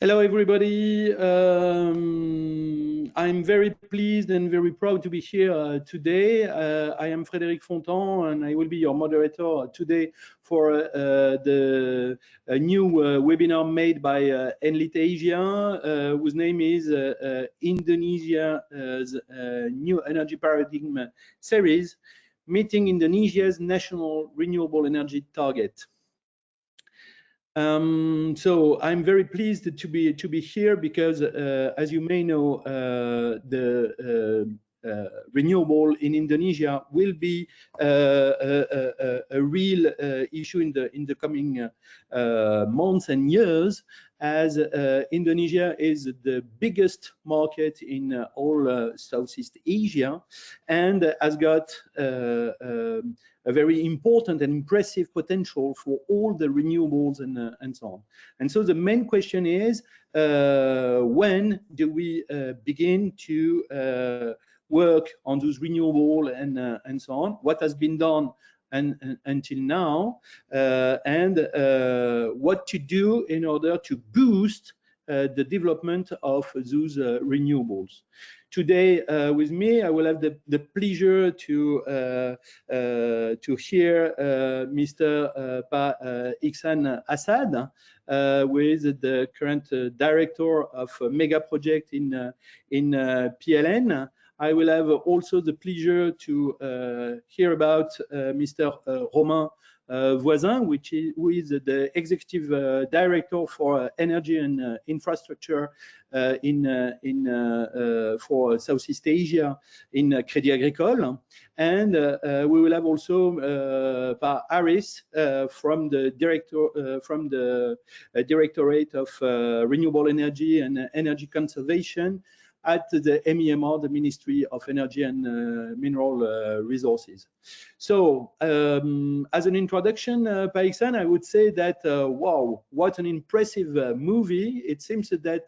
Hello, everybody. I'm very pleased and very proud to be here today. I am Frédéric Fontan, and I will be your moderator today for the new webinar made by Enlit Asia, whose name is Indonesia's New Energy Paradigm Series, Meeting Indonesia's National Renewable Energy Target. So I'm very pleased to be here because, as you may know, the renewable in Indonesia will be a real issue in the coming months and years, as Indonesia is the biggest market in all Southeast Asia and has got a very important and impressive potential for all the renewables and so on. And so the main question is, when do we begin to work on those renewable and so on? What has been done until now, and what to do in order to boost the development of those renewables. Today with me, I will have the pleasure to hear Mr. Iksan Assad, with the current director of a mega project in PLN. I will have also the pleasure to hear about Mr. Romain Voisin, who is the executive director for energy and infrastructure for Southeast Asia in Crédit Agricole. And we will have also Aris from the Directorate of Renewable Energy and Energy Conservation at the MEMR, the Ministry of Energy and Mineral Resources. So, as an introduction, Paiksan, I would say that, wow, what an impressive movie. It seems that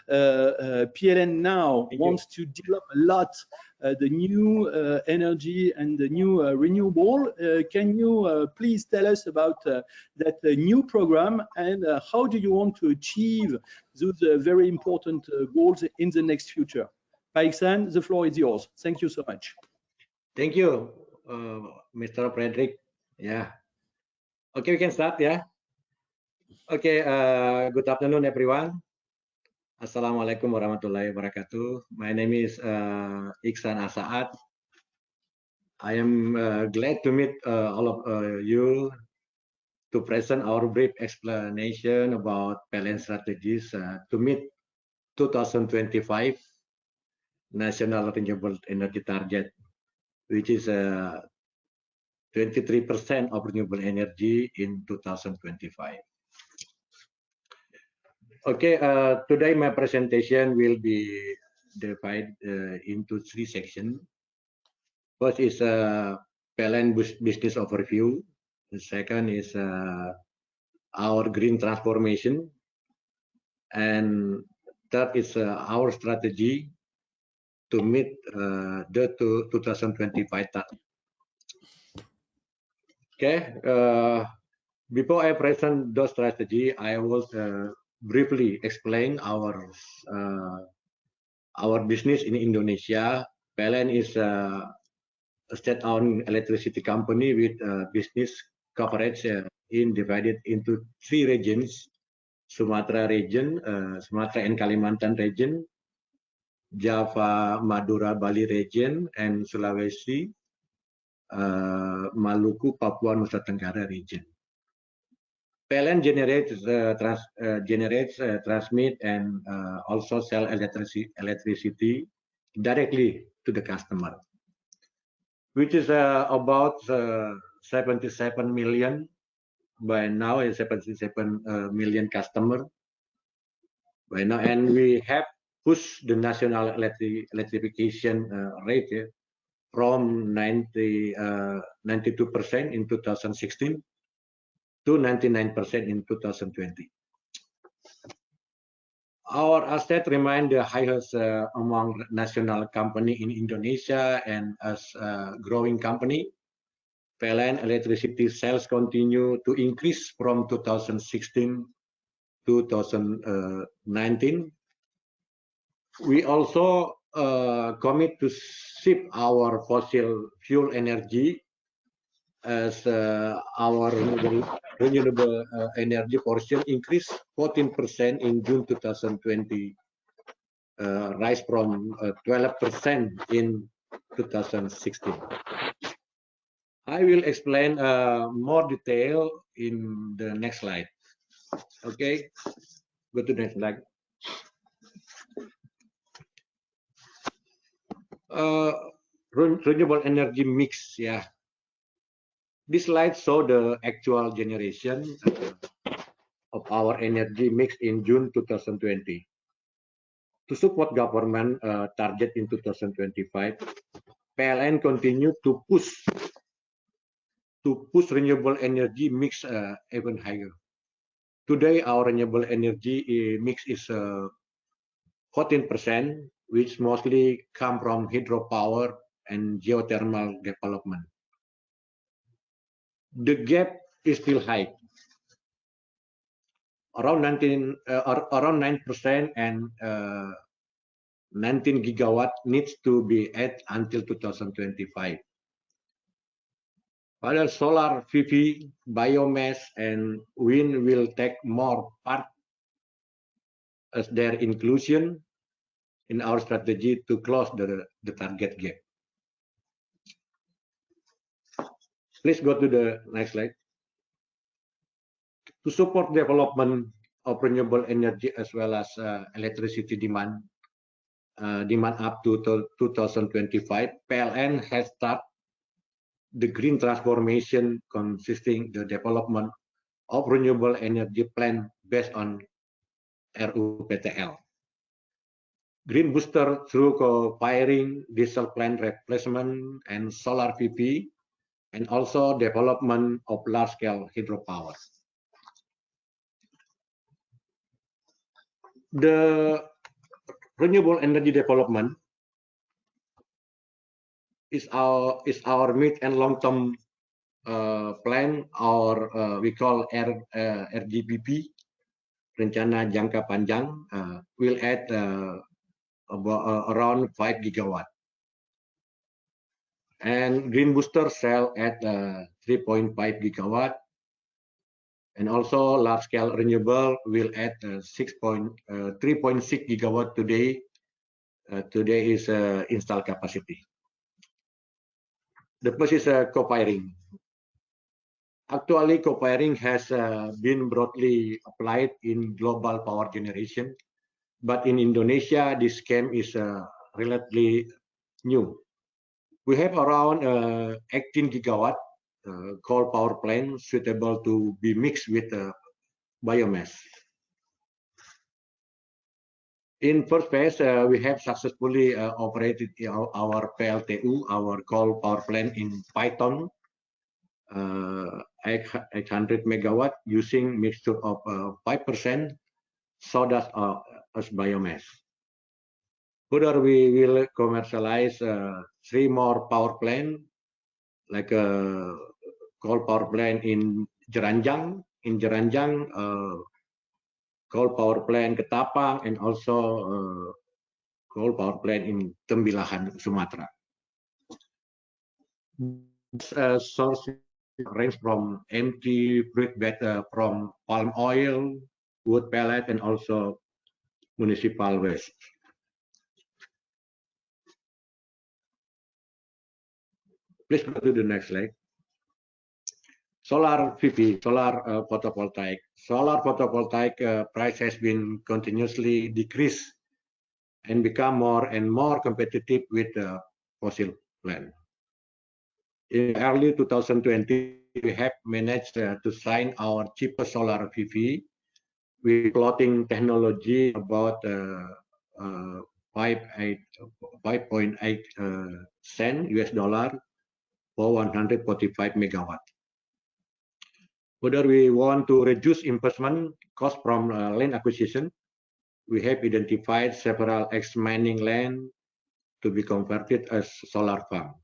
PLN now wants to develop a lot the new energy and the new renewable. Can you please tell us about that new program, and how do you want to achieve those very important goals in the next future? Paiksan, the floor is yours. Thank you so much. Thank you, Mr. Frederick. Yeah. Okay, we can start, yeah. Okay, good afternoon, everyone. Assalamualaikum warahmatullahi wabarakatuh. My name is Iksan Assad. I am glad to meet all of you to present our brief explanation about PLN strategies to meet 2025 National Renewable Energy Target, which is 23% of renewable energy in 2025. Okay, today my presentation will be divided into 3 sections. First is PLN business overview. The second is our green transformation, and third is our strategy to meet the 2025 target. Okay, before I present the strategy, I will briefly explain our business in Indonesia. PLN is a state-owned electricity company with business coverage divided into 3 regions: Sumatra region, Sumatra and Kalimantan region, Java, Madura, Bali region, and Sulawesi, Maluku, Papua, Nusa Tenggara region. PLN generates, transmit, and also sell electricity directly to the customer, which is about 77 million by now, 77 million customer by now, and we have pushed the national electrification rate from 92% in 2016 to 99% in 2020. Our asset remain the highest among national company in Indonesia, and as a growing company, PLN electricity sales continue to increase from 2016 2019. We also commit to shift our fossil fuel energy as our renewable energy portion increased 14% in June 2020, rise from 12% in 2016. I will explain more detail in the next slide. Okay, go to the next slide. Renewable energy mix, yeah. This slide show the actual generation of our energy mix in June 2020. To support government target in 2025, PLN continue to push renewable energy mix even higher. Today, our renewable energy mix is 14%, which mostly come from hydropower and geothermal development. The gap is still high, around 9% and 19 gigawatt needs to be added until 2025. While solar PV, biomass, and wind will take more part as their inclusion in our strategy to close the target gap. Please go to the next slide. To support development of renewable energy as well as electricity demand up to 2025, PLN has started the green transformation consisting the development of renewable energy plan based on RUPTL. Green booster through co-firing, diesel plant replacement, and solar PV, and also development of large-scale hydropower. The renewable energy development is our mid and long-term plan, or we call RJPP, Rencana Jangka Panjang, will add around 5 gigawatt. And green booster cell at 3.5 gigawatt. And also large-scale renewable will add 3.6 gigawatt today. Today is installed capacity. The first is co-firing. Actually, co-firing has been broadly applied in global power generation, but in Indonesia, this scheme is relatively new. We have around 18 gigawatt coal power plant suitable to be mixed with biomass. In first phase, we have successfully operated our PLTU, our coal power plant in Python, 800 megawatt using mixture of 5% soda as biomass. Further, we will commercialize 3 more power plant, like a coal power plant in Jeranjang, coal power plant Ketapang, and also coal power plant in Tembilahan, Sumatra. Source range from empty fruit bed, from palm oil, wood pellet, and also municipal waste. Please go to the next slide. Solar PV, solar photovoltaic. Solar photovoltaic price has been continuously decreased and become more and more competitive with fossil plant. In early 2020, we have managed to sign our cheapest solar PV with floating technology about 5.8 cent US dollar for 145 megawatt. Whether we want to reduce investment cost from land acquisition, we have identified several ex-mining land to be converted as solar farm.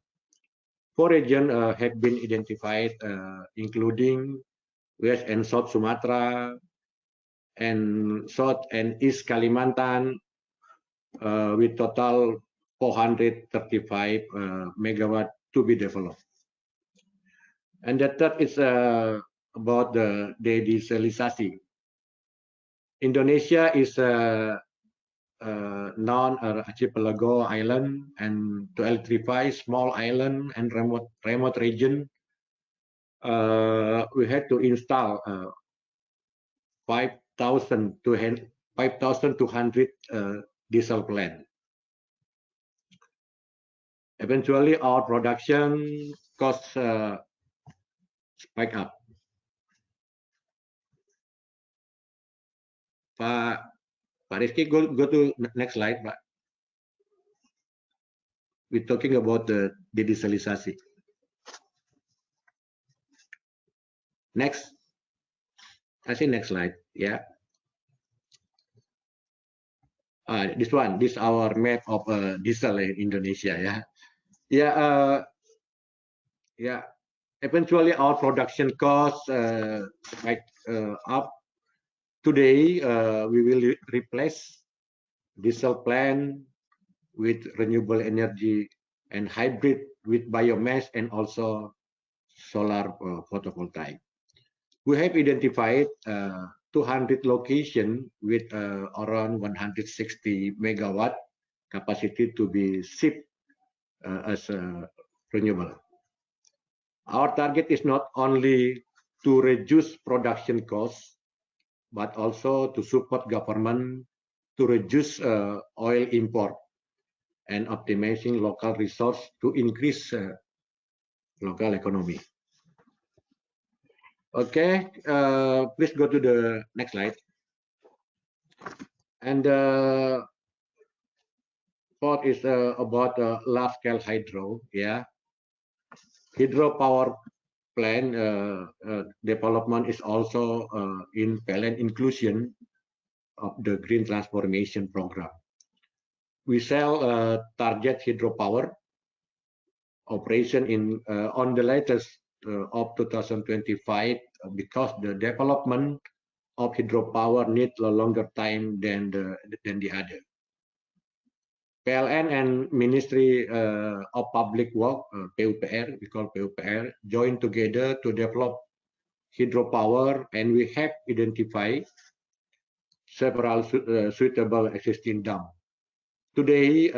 4 regions have been identified, including West and South Sumatra, and South and East Kalimantan with total 435 megawatt to be developed. And the third is about the digitalization. Indonesia is a non-archipelago island, and to electrify small island and remote region, we had to install 5,200 diesel plant. Eventually, our production costs spike up. Pak Rizky, go to next slide, Pak. We're talking about the digitalization. Next, I see next slide. Yeah. This one, this our map of diesel in Indonesia. Yeah. Yeah. Yeah. Eventually, our production costs spike up. Today, we will replace diesel plant with renewable energy and hybrid with biomass and also solar photovoltaic. We have identified 200 locations with around 160 megawatt capacity to be shipped as renewable. Our target is not only to reduce production costs, but also to support government to reduce oil import and optimizing local resource to increase local economy. Okay, please go to the next slide. And fourth is about large-scale hydro. Yeah, hydropower plant development is also in plan inclusion of the green transformation program. We shall target hydropower operation in on the latest of 2025 because the development of hydropower needs a longer time than the other. PLN and Ministry of Public Work, PUPR, we call PUPR, join together to develop hydropower, and we have identified several suitable existing dams. Today,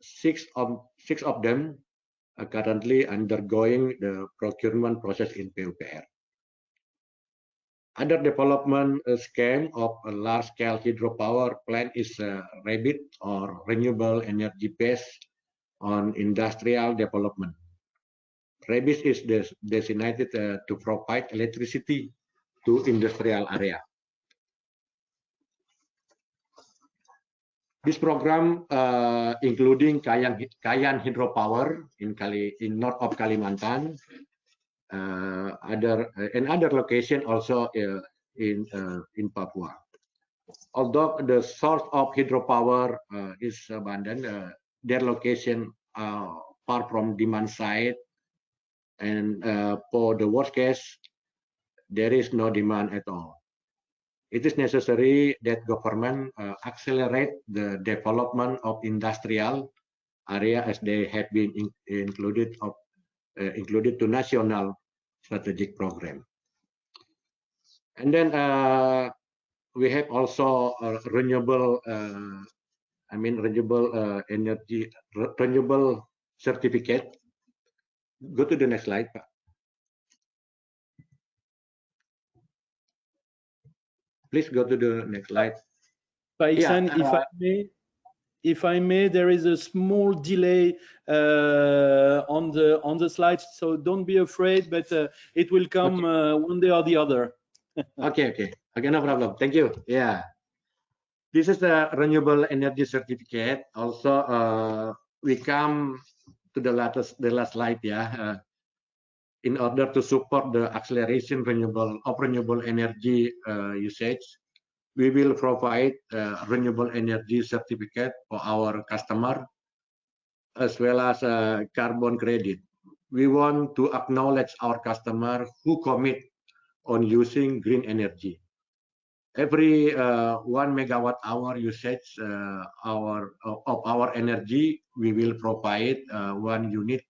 six of them are currently undergoing the procurement process in PUPR. Other development scheme of a large-scale hydropower plant is REBIT, or renewable energy based on industrial development. REBIT is designated to provide electricity to industrial area. This program, including Kayan hydropower in north of Kalimantan, other location also in Papua. Although the source of hydropower is abundant, their location far from demand side, and for the worst case, there is no demand at all. It is necessary that government accelerate the development of industrial area as they have been included to national strategic program. And then we have also renewable energy, renewable certificate. Go to the next slide, Pak. Please go to the next slide. Pak Iksan, if I may, there is a small delay on the slides, so don't be afraid, but it will come one day or the other. Okay, no problem. Thank you. Yeah, this is the renewable energy certificate. Also, we come to the last slide. Yeah, in order to support the acceleration of renewable energy usage, we will provide renewable energy certificate for our customer, as well as carbon credit. We want to acknowledge our customer who commit on using green energy. every 1 megawatt hour usage of our energy, we will provide 1 unit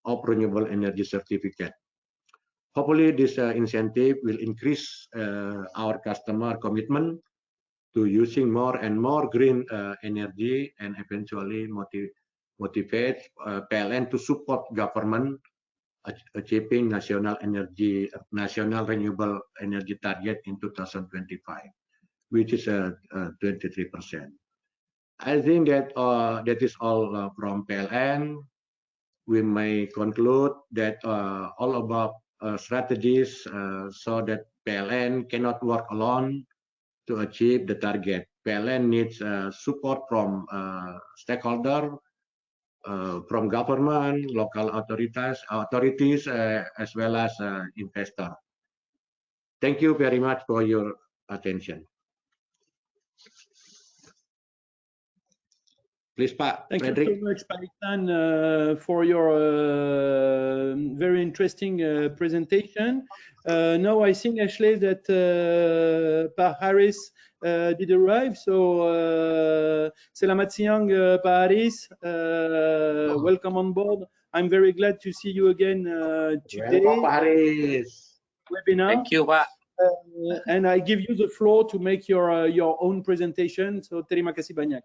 of renewable energy certificate. Hopefully, this incentive will increase our customer commitment to using more and more green energy, and eventually motivate PLN to support government achieving national renewable energy target in 2025, which is 23%. I think that that is all from PLN. We may conclude that all above strategies so that PLN cannot work alone to achieve the target. PLN needs support from stakeholder, from government, local authorities, as well as investor. Thank you very much for your attention. Please, Pak. Thank Frederick. you so much, Pak Iksan, for your very interesting presentation. Now I think actually that Pak Haris did arrive. So selamat siang, Pak Haris. Welcome on board. I'm very glad to see you again today. Welcome, Pak Haris. Webinar. Thank you, Pak. And I give you the floor to make your own presentation. So terima kasih banyak.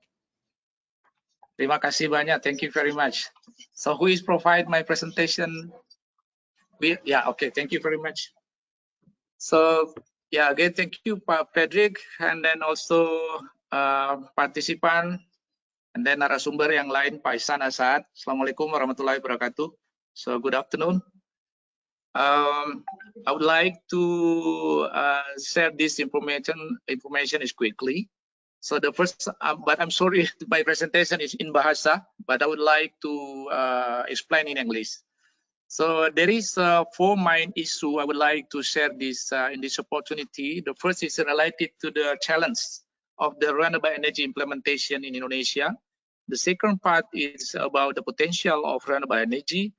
Terima kasih banyak. Thank you very much. So who is provide my presentation? Yeah, okay. Thank you very much. So yeah, again, thank you, Pak Frederick, and then also participant, and then narasumber yang lain, Pak Ihsan Asad. Assalamualaikum warahmatullahi wabarakatuh. So good afternoon. I would like to share this information is quickly. So the first, but I'm sorry, my presentation is in Bahasa, but I would like to explain in English. So there is 4 main issue I would like to share this in this opportunity. The first is related to the challenge of the renewable energy implementation in Indonesia. The second part is about the potential of renewable energy.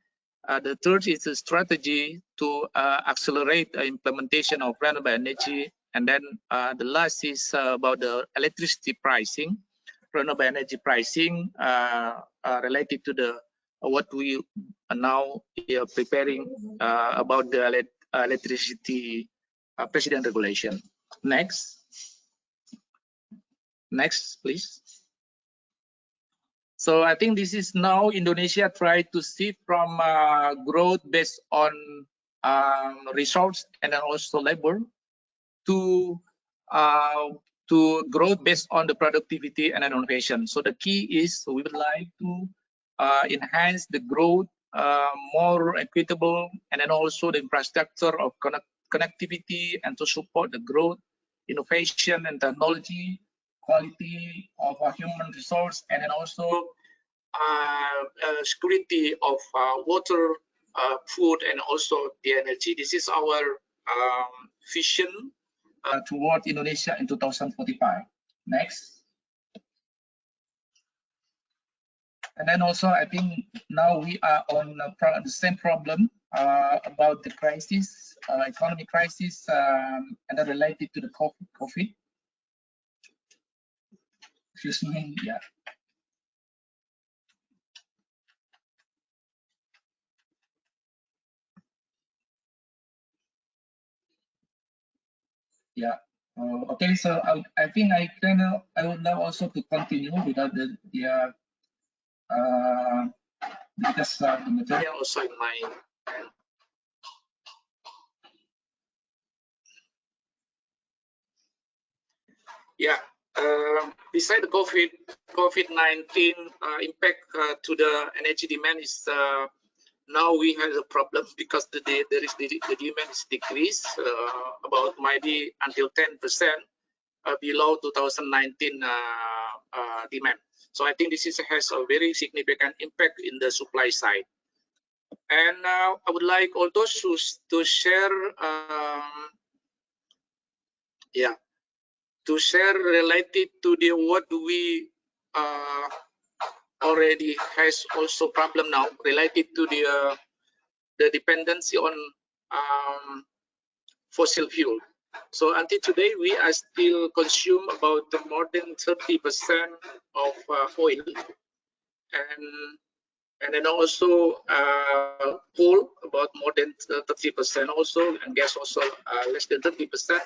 The third is a strategy to accelerate the implementation of renewable energy. And then the last is about the electricity pricing, renewable energy pricing related to the what we are now preparing about the electricity president regulation. Next, please. So I think this is now Indonesia try to shift from growth based on resource and then also labor to growth based on the productivity and innovation. So the key is we would like to enhance the growth, more equitable, and then also the infrastructure of connectivity, and to support the growth, innovation, and technology, quality of human resource, and then also security of water, food, and also the energy. This is our vision toward Indonesia in 2045. Next. And then also, I think now we are on the same problem about the crisis, economic crisis, and then related to the COVID. Excuse me, yeah. Yeah. Okay. So I think I would now also to continue without the because the material also in my. Yeah. Beside the COVID-19 impact to the energy demand is now we have a problem because the demand is decreased about maybe until 10% below 2019 demand. So I think this has a very significant impact in the supply side. And I would like also to share, to share related to the what we already has also problem now related to the dependency on fossil fuel. So until today, we are still consume about more than 30% of oil, and then also coal about more than 30% also, and gas also less than 30%.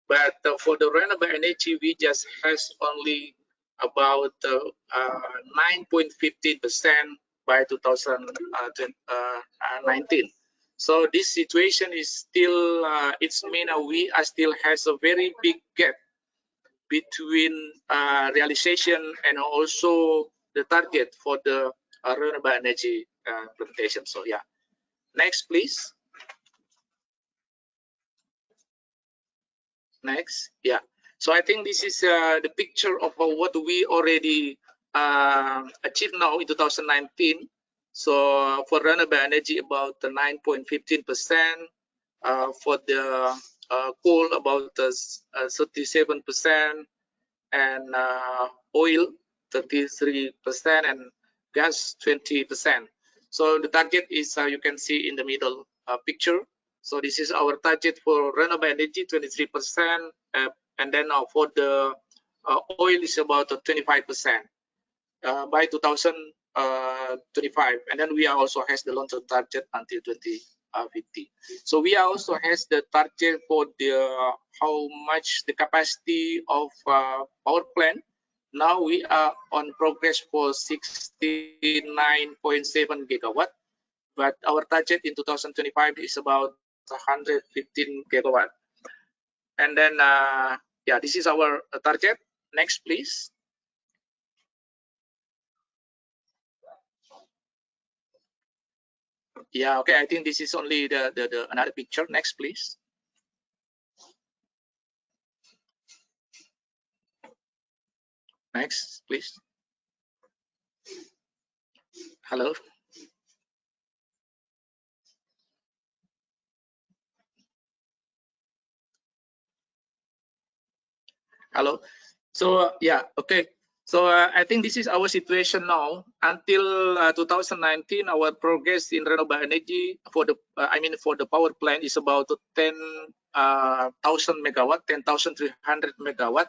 But for the renewable energy, we just has only about 9.15% by 2019. So this situation is still, it's mean we are still has a very big gap between realization and also the target for the renewable energy implementation. So yeah, next please. Next, yeah. So I think this is the picture of what we already achieved now in 2019. So for renewable energy, about 9.15%. For the coal, about 37%, and oil 33%, and gas 20%. So the target is you can see in the middle picture. So this is our target for renewable energy, 23%, and then for the oil is about 25% by 2025, and then we are also has the long-term target until 2050. So we are also has the target for the how much the capacity of power plant. Now we are on progress for 69.7 gigawatt, but our target in 2025 is about 115 gigawatt. And then yeah, this is our target. Next please. Yeah, okay, I think this is only the another picture. Next please. Next please. Hello. Hello. So yeah, okay. So I think this is our situation now. Until 2019, our progress in renewable energy for the I mean for the power plant is about 10,000 megawatt, 10,300 megawatt,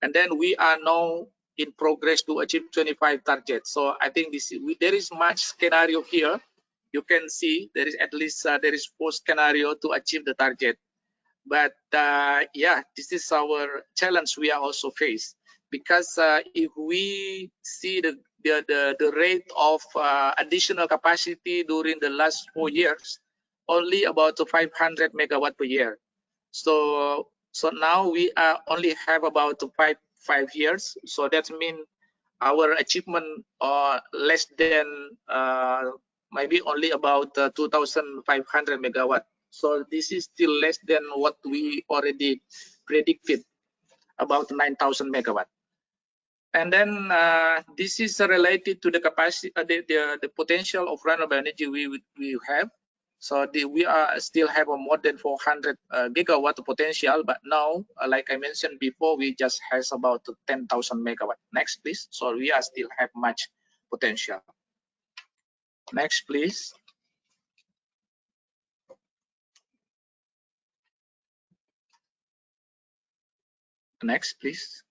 and then we are now in progress to achieve 25 targets. So I think this there is much scenario here. You can see there is at least there is 4 scenario to achieve the target. But yeah, this is our challenge we are also faced, because if we see the rate of additional capacity during the last 4 years, only about 500 megawatt per year. So now we are only have about five years. So that means our achievement less than maybe only about 2,500 megawatt. So this is still less than what we already predicted, about 9,000 megawatt. And then this is related to the capacity, the potential of renewable energy we have. So we are still have a more than 400 gigawatt potential, but now, like I mentioned before, we just has about 10,000 megawatt. Next, please. So we are still have much potential. Next, please. Next, please.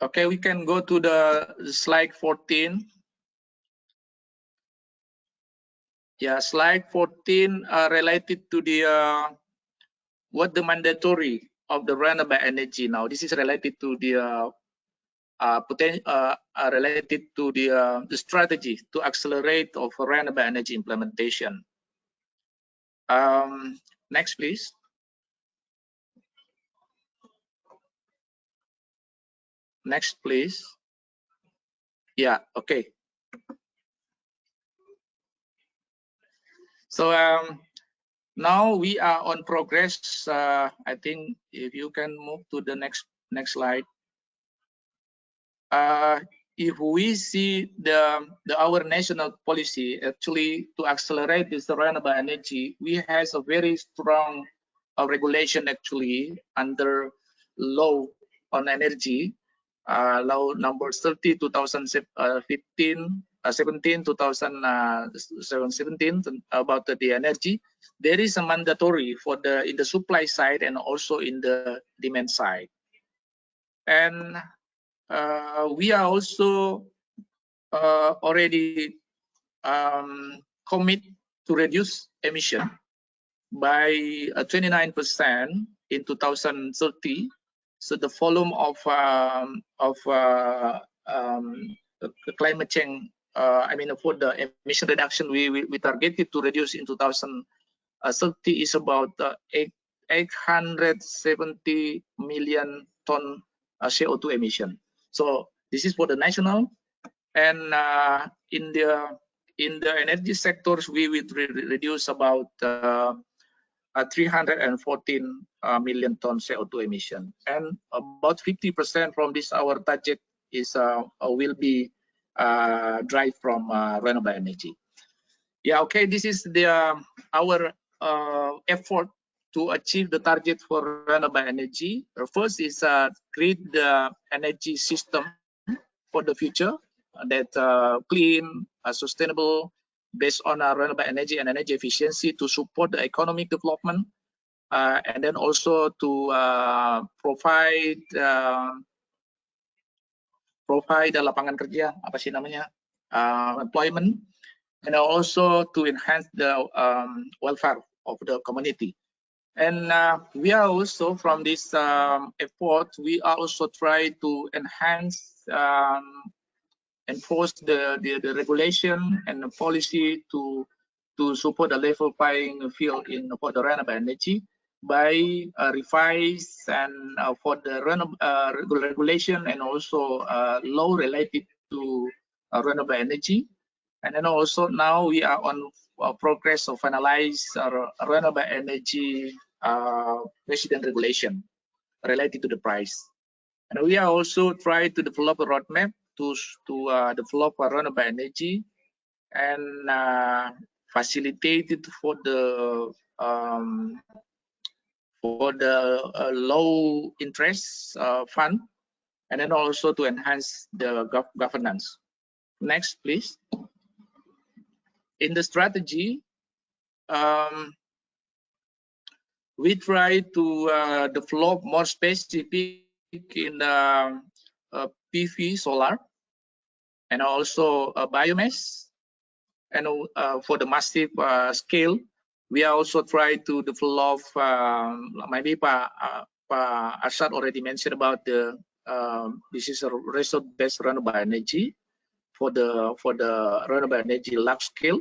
Okay, we can go to the slide 14. Yeah, slide 14 related to the what the mandatory of the renewable energy now. This is related to the related to the strategy to accelerate of renewable energy implementation. Next, please. Next, please. Yeah, okay. So now we are on progress. I think if you can move to the next slide. If we see our national policy actually to accelerate this renewable energy, we have a very strong regulation actually under law on energy, law number 30 2015, 2017 about the energy, there is a mandatory for in the supply side and also in the demand side. And we are also already commit to reduce emission by 29% in 2030. So the volume of climate change, for the emission reduction, we targeted to reduce in 2030 is about 870 million ton CO2 emission. So this is for the national, and in the energy sectors, we will reduce about 314 million ton CO2 emission, and about 50% from this our target is will be derived from renewable energy. Yeah, okay. This is our effort to achieve the target for renewable energy. First is create the energy system for the future that clean, sustainable, based on renewable energy and energy efficiency to support the economic development, and then also to provide lapangan kerja, apa sih namanya, employment, and also to enhance the welfare of the community. And we are also, from this effort, we are also try to enhance, enforce the regulation and the policy to support the level playing field for the renewable energy by revise and for the regulation and also law related to renewable energy. And then also now we are on progress of finalize renewable energy resident regulation related to the price. And we are also trying to develop a roadmap to develop renewable energy and facilitate it for the low interest fund, and then also to enhance the governance. Next, please. In the strategy, we try to develop more specific in PV solar and also biomass, and for the massive scale, we are also try to develop. Maybe Pak Arshad already mentioned about this is a resource-based renewable energy for the renewable energy large scale.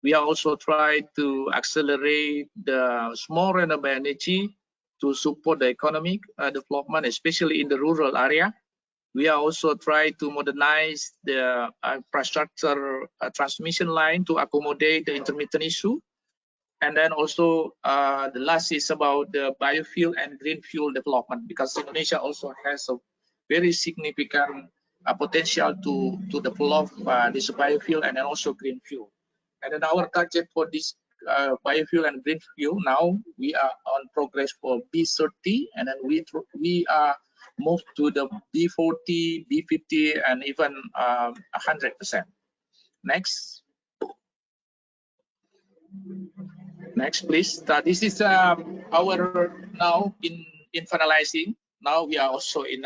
We are also try to accelerate the small renewable energy to support the economic development, especially in the rural area. We are also try to modernize the infrastructure transmission line to accommodate the intermittent issue. And then also the last is about the biofuel and green fuel development, because Indonesia also has a very significant potential to develop this biofuel and then also green fuel. And then our target for this biofuel and green fuel, now we are on progress for B30, and then we are moved to the B40, B50, and even 100%. Next. Next, please. This is our now in finalizing. Now we are also in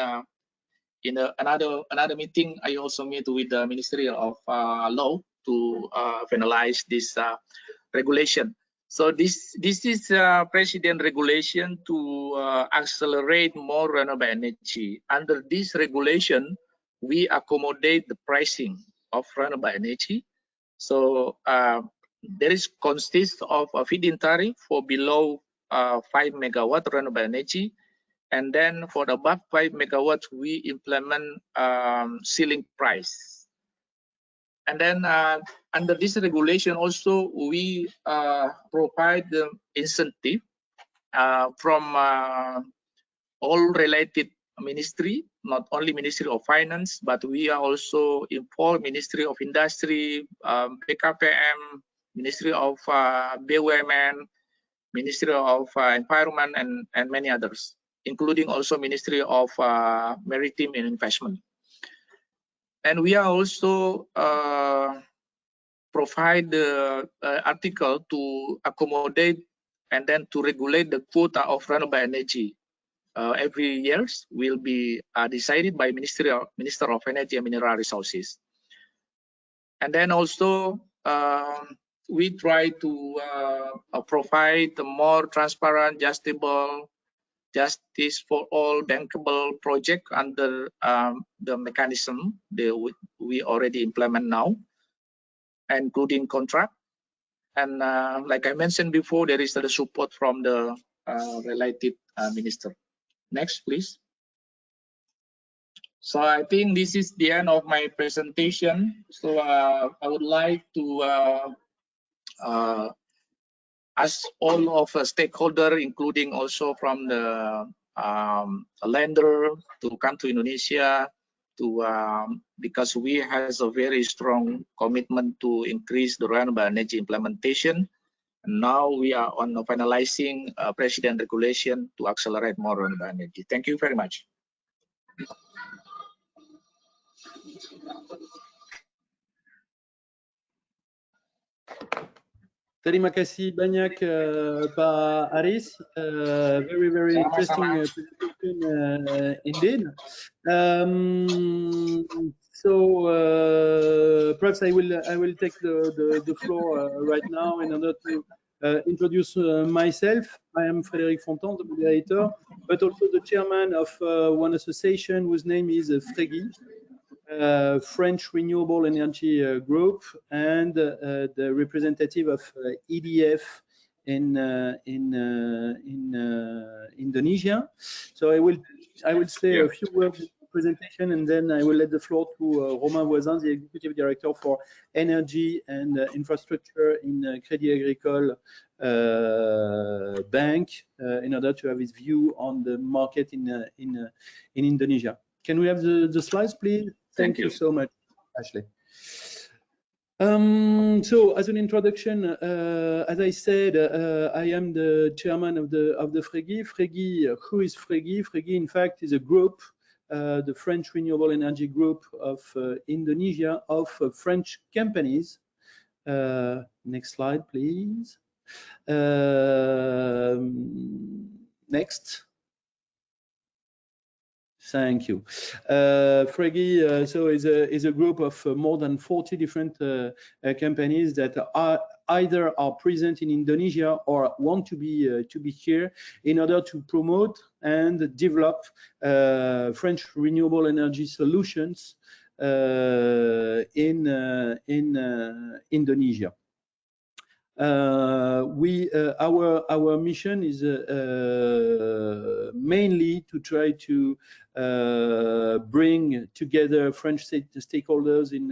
another meeting. I also meet with the Ministry of Law to finalize this regulation. So this is President regulation to accelerate more renewable energy. Under this regulation, we accommodate the pricing of renewable energy. So there is consists of a feed-in tariff for below 5 megawatt renewable energy, and then for above 5 megawatts, we implement ceiling price. And then under this regulation also, we provide the incentive from all related ministry, not only Ministry of Finance, but we are also involved Ministry of Industry, BKPM, Ministry of BUMN, Ministry of Environment, and many others, including also Ministry of Maritime and Investment. And we are also provide the article to accommodate and then to regulate the quota of renewable energy. Every year will be decided by Minister of Energy and Mineral Resources. And then also we try to provide a more transparent, justice for all bankable project under the mechanism that we already implement now, including contract. And like I mentioned before, there is the support from the related minister. Next, please. So I think this is the end of my presentation. So I would like to ask all of stakeholders, including also from the lender, to come to Indonesia because we has a very strong commitment to increase the renewable energy implementation. And now we are on finalizing President regulation to accelerate more renewable energy. Thank you very much. Terima kasih banyak Pak Aris. Very interesting presentation indeed. So perhaps I will take the floor right now in order to introduce myself. I am Frédéric Fontan, the moderator, but also the chairman of one association whose name is FREGI. French Renewable Energy Group, and the representative of EDF in Indonesia. So I will say a few words in the presentation, and then I will let the floor to Romain Voisin, the executive director for energy and infrastructure in Crédit Agricole Bank, in order to have his view on the market in Indonesia. Can we have the slides, please? Thank you so much, Ashley. So, as an introduction, as I said, I am the chairman of the FREGI. FREGI, who is FREGI? FREGI, in fact, is a group, the French Renewable Energy Group of Indonesia, of French companies. Next slide, please. Next. Thank you. FREGI so is a group of more than 40 different companies that are either present in Indonesia or want to be here in order to promote and develop French renewable energy solutions in Indonesia. Our mission is mainly to try to bring together French stakeholders in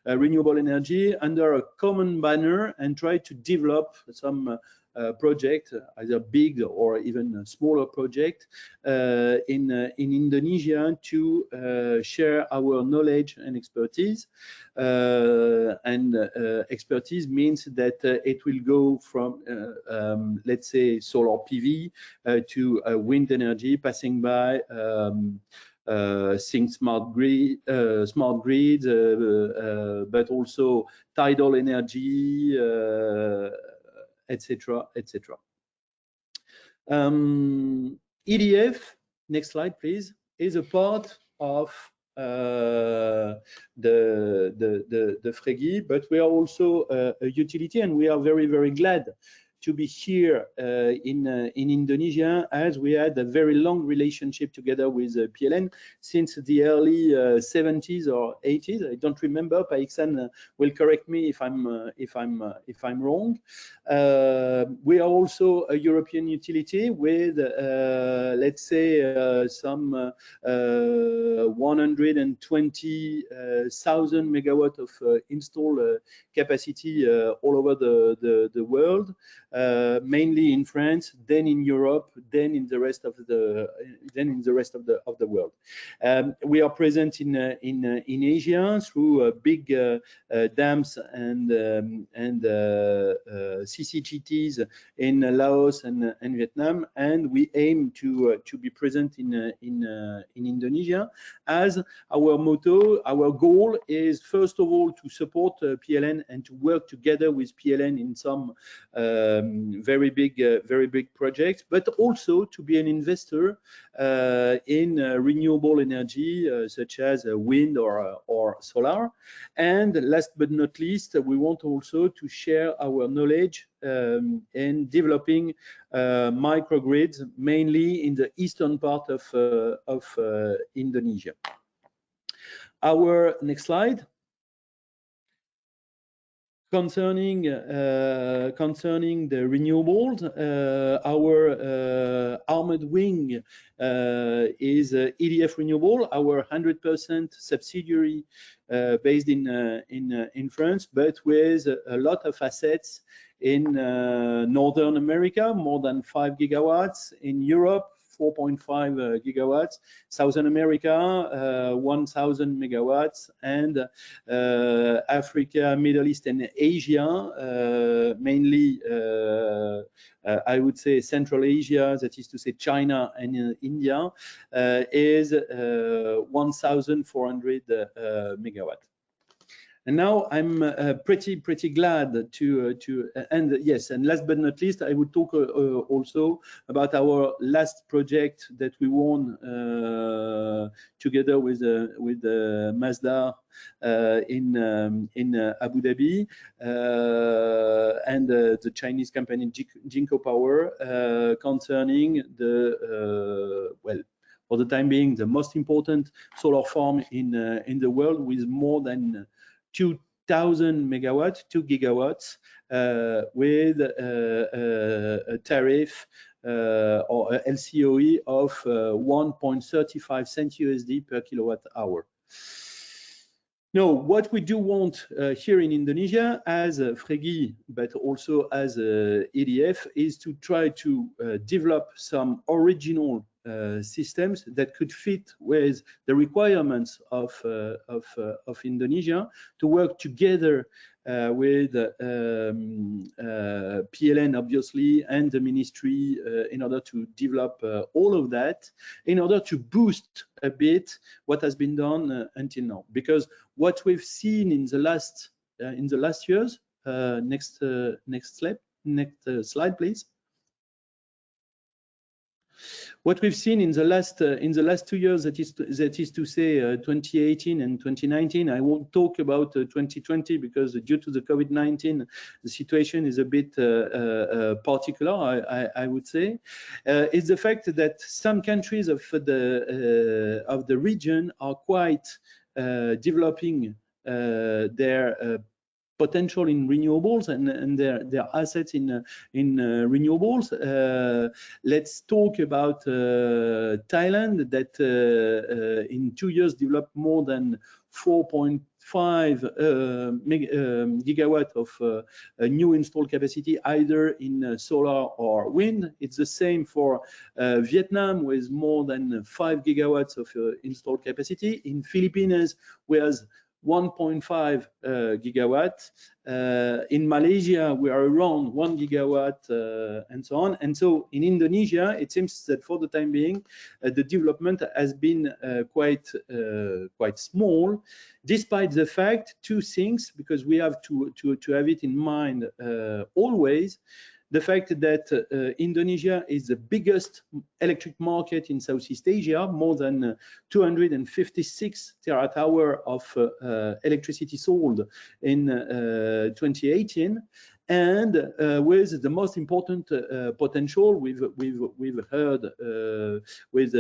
renewable energy under a common banner and try to develop some project, either big or even smaller project in Indonesia, to share our knowledge and expertise. Expertise means that it will go from, let's say, solar PV to wind energy, passing by think smart grids, but also tidal energy, etc., etc. EDF, next slide, please, is a part of the FREGI, but we are also a utility, and we are very glad to be here in Indonesia, as we had a very long relationship together with PLN since the early 70s or 80s. I don't remember. Paixan will correct me if I'm wrong. We are also a European utility with, let's say, some 120,000 megawatts of installed capacity all over the world. mainly in France, then in Europe, then in the rest of the world. We are present in Asia through big dams and CCGTs in Laos and Vietnam, and we aim to be present in Indonesia, as our motto, our goal is first of all to support PLN and to work together with PLN in some very big projects, but also to be an investor in renewable energy such as wind or solar. And last but not least, we want also to share our knowledge in developing microgrids, mainly in the eastern part of Indonesia. Our next slide. Concerning the renewables, our armored wing is EDF Renewable, our 100% subsidiary based in France, but with a lot of assets in Northern America, more than 5 gigawatts, in Europe, 4.5 gigawatts, Southern America, 1,000 megawatts, and Africa, Middle East, and Asia, mainly, I would say Central Asia, that is to say China and India, is 1,400 megawatts. And now I'm pretty glad to and yes, and last but not least, I would talk also about our last project that we won together with Mazda in Abu Dhabi and the Chinese company Jinko Power, concerning the well, for the time being, the most important solar farm in the world, with more than 2,000 megawatts, 2 gigawatts, with a tariff or a LCOE of 1.35 cents USD per kilowatt hour. Now, what we do want here in Indonesia as Fregi, but also as EDF, is to try to develop some original systems that could fit with the requirements of Indonesia, to work together with PLN, obviously, and the ministry in order to develop all of that, in order to boost a bit what has been done until now. Because what we've seen in the last years, next slide, please. What we've seen in the last 2 years, that is to say 2018 and 2019. I won't talk about 2020 because due to the COVID-19, the situation is a bit particular, I would say. Is the fact that some countries of the region are quite developing their potential in renewables and their assets in renewables. Let's talk about Thailand, that in 2 years developed more than 4.5 gigawatt of new installed capacity, either in solar or wind. It's the same for Vietnam, with more than 5 gigawatts of installed capacity. In Philippines, whereas 1.5 gigawatt. In Malaysia, we are around 1 gigawatt, and so on. And so in Indonesia, it seems that for the time being, the development has been quite small, despite the fact, 2 things, because we have to have it in mind always. The fact that Indonesia is the biggest electric market in Southeast Asia, more than 256 terawatt-hour of electricity sold in 2018, and with the most important potential, we've heard with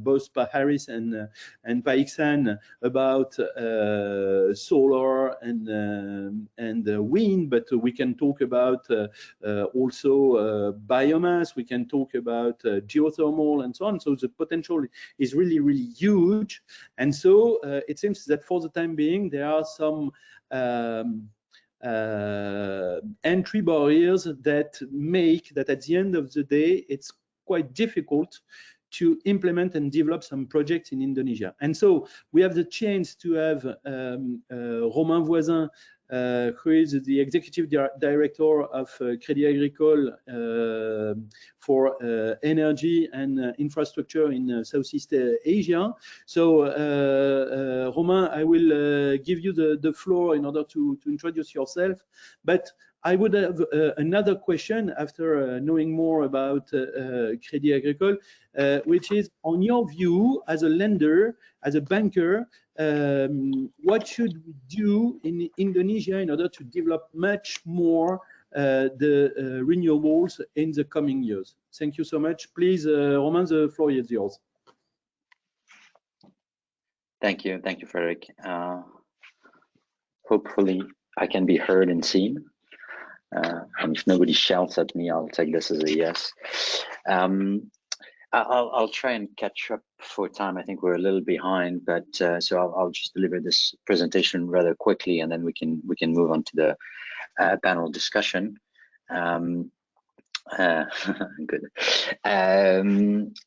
both Pa Haris and Pa Iksan about solar and wind, but we can talk about also biomass, we can talk about geothermal and so on. So the potential is really huge, and so it seems that for the time being there are some entry barriers that make that at the end of the day, it's quite difficult to implement and develop some projects in Indonesia. And so we have the chance to have Romain Voisin, who is the executive director of Crédit Agricole for energy and infrastructure in Southeast Asia. So Romain, I will give you the floor in order to introduce yourself. But I would have another question after knowing more about Crédit Agricole, which is, on your view, as a lender, as a banker, what should we do in Indonesia in order to develop much more the renewables in the coming years? Thank you so much. Please, Romain, the floor is yours. Thank you, Frederick. Hopefully, I can be heard and seen. And if nobody shouts at me, I'll take this as a yes. I'll try and catch up for time. I think we're a little behind, but so I'll just deliver this presentation rather quickly, and then we can move on to the panel discussion. Good.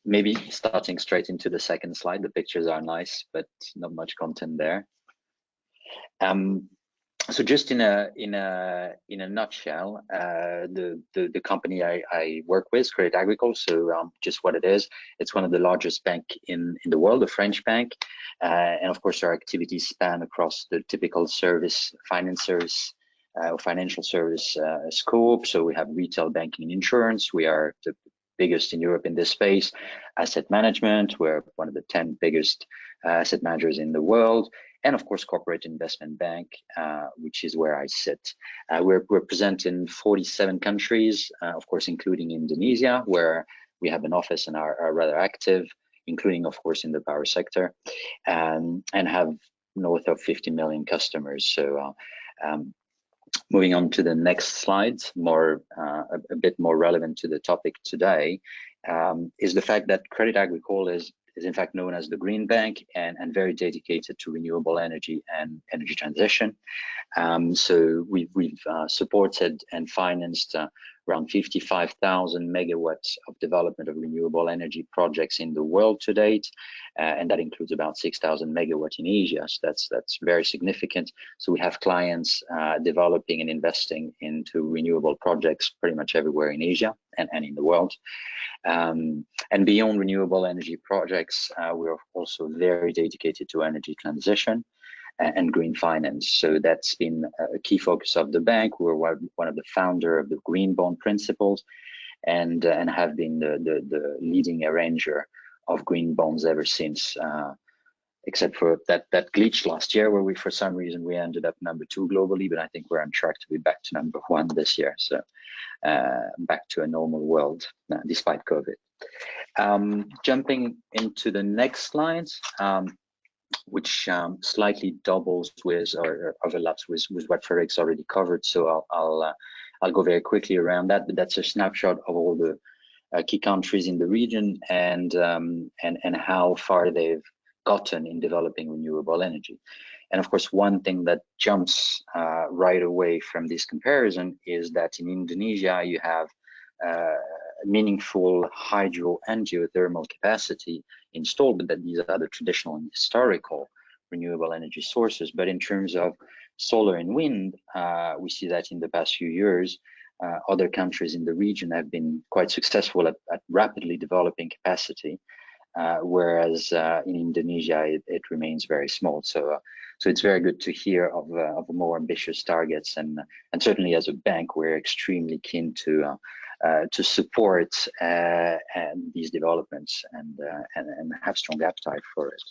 Maybe starting straight into the second slide. The pictures are nice, but not much content there. So just in a nutshell, the company I work with, Crédit Agricole. So just what it is, it's one of the largest banks in the world, a French bank, and of course our activities span across the typical financial service scope. So we have retail banking and insurance. We are the biggest in Europe in this space. Asset management, we're one of the 10 biggest asset managers in the world. And of course, corporate investment bank, which is where I sit. We're present in 47 countries, of course, including Indonesia, where we have an office and are rather active, including, of course, in the power sector, and have north of 50 million customers. So moving on to the next slide, a bit more relevant to the topic today, is the fact that Crédit Agricole is in fact known as the Green Bank and very dedicated to renewable energy and energy transition. So we've supported and financed around 55,000 megawatts of development of renewable energy projects in the world to date, and that includes about 6,000 megawatts in Asia. So that's very significant. So we have clients developing and investing into renewable projects pretty much everywhere in Asia and in the world. And beyond renewable energy projects, we're also very dedicated to energy transition and green finance. So that's been a key focus of the bank. We're one of the founder of the green bond principles, and have been the leading arranger of green bonds ever since, except for that glitch last year where for some reason we ended up #2 globally, but I think we're on track to be back to #1 this year. So back to a normal world despite COVID. Jumping into the next slide, which slightly doubles with or overlaps with what Frederick's already covered. So I'll go very quickly around that, but that's a snapshot of all the key countries in the region and how far they've gotten in developing renewable energy. And of course, one thing that jumps right away from this comparison is that in Indonesia, you have meaningful hydro and geothermal capacity installed, but that these are the traditional and historical renewable energy sources. But in terms of solar and wind, we see that in the past few years, other countries in the region have been quite successful at rapidly developing capacity, whereas in Indonesia, it remains very small. So it's very good to hear of more ambitious targets, and certainly as a bank, we're extremely keen to support these developments and have strong appetite for it.